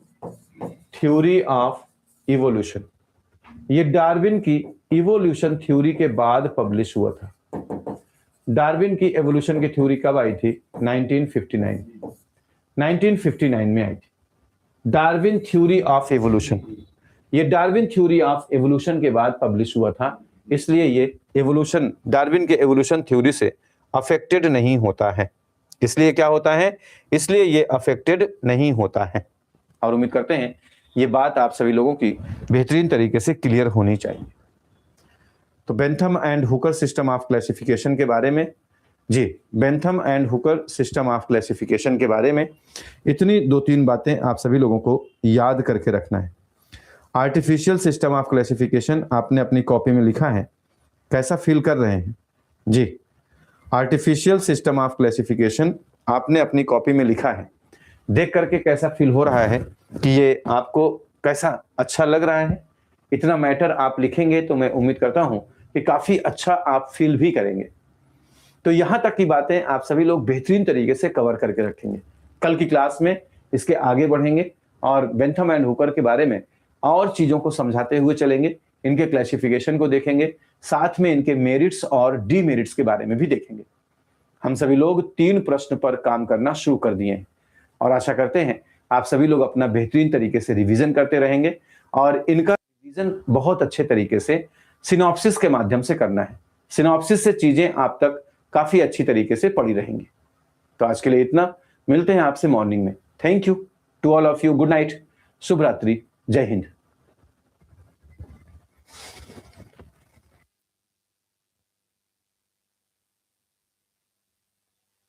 theory of evolution. ये Darwin की evolution theory के बाद publish हुआ था. Darwin की evolution की theory कब आई थी? 1959, 1959 में आई थी डार्विन थ्योरी ऑफ एवोल्यूशन. ये डार्विन थ्योरी ऑफ एवोल्यूशन के बाद पब्लिश हुआ था, इसलिए ये एवोल्यूशन, डार्विन के एवोल्यूशन थ्योरी से अफेक्टेड नहीं होता है. इसलिए क्या होता है? इसलिए ये अफेक्टेड नहीं होता है. और उम्मीद करते हैं ये बात आप सभी लोगों की बेहतरीन तरीके से क्लियर होनी चाहिए. तो Bentham and Hooker system of classification के बारे में, जी, Bentham and Hooker system of classification के बारे में इतनी 2-3 बातें आप सभी लोगों को याद करके रखना है. आर्टिफिशियल सिस्टम ऑफ क्लासिफिकेशन आपने अपनी कॉपी में लिखा है, कैसा फील कर रहे हैं? जी, आर्टिफिशियल सिस्टम ऑफ क्लासिफिकेशन आपने अपनी कॉपी में लिखा है, देख करके कैसा फील हो रहा है कि ये आपको कैसा अच्छा लग रहा है? इतना मैटर आप लिखेंगे तो मैं उम्मीद करता हूं कि काफी अच्छा आप फील भी करेंगे. तो यहां तक की बातें आप सभी लोग बेहतरीन तरीके से कवर करके रखेंगे. कल की क्लास में इसके आगे बढ़ेंगे और बेंथम एंड हुकर के बारे में और चीजों को समझाते हुए चलेंगे, इनके क्लासिफिकेशन को देखेंगे, साथ में इनके मेरिट्स और डीमेरिट्स के बारे में भी देखेंगे. हम सभी लोग 3 प्रश्न पर काम करना शुरू कर दिए हैं और आशा करते हैं आप सभी लोग अपना बेहतरीन तरीके से रिवीजन करते रहेंगे और इनका रिवीजन बहुत अच्छे तरीके से सिनॉप्सिस के माध्यम से करना है. सिनॉप्सिस से चीजें आप तक काफी अच्छी तरीके से पड़ी रहेंगी. तो आज के लिए इतना, मिलते हैं आपसे मॉर्निंग में. Thank you to all of you. Good night, शुभ रात्रि, जय हिंद.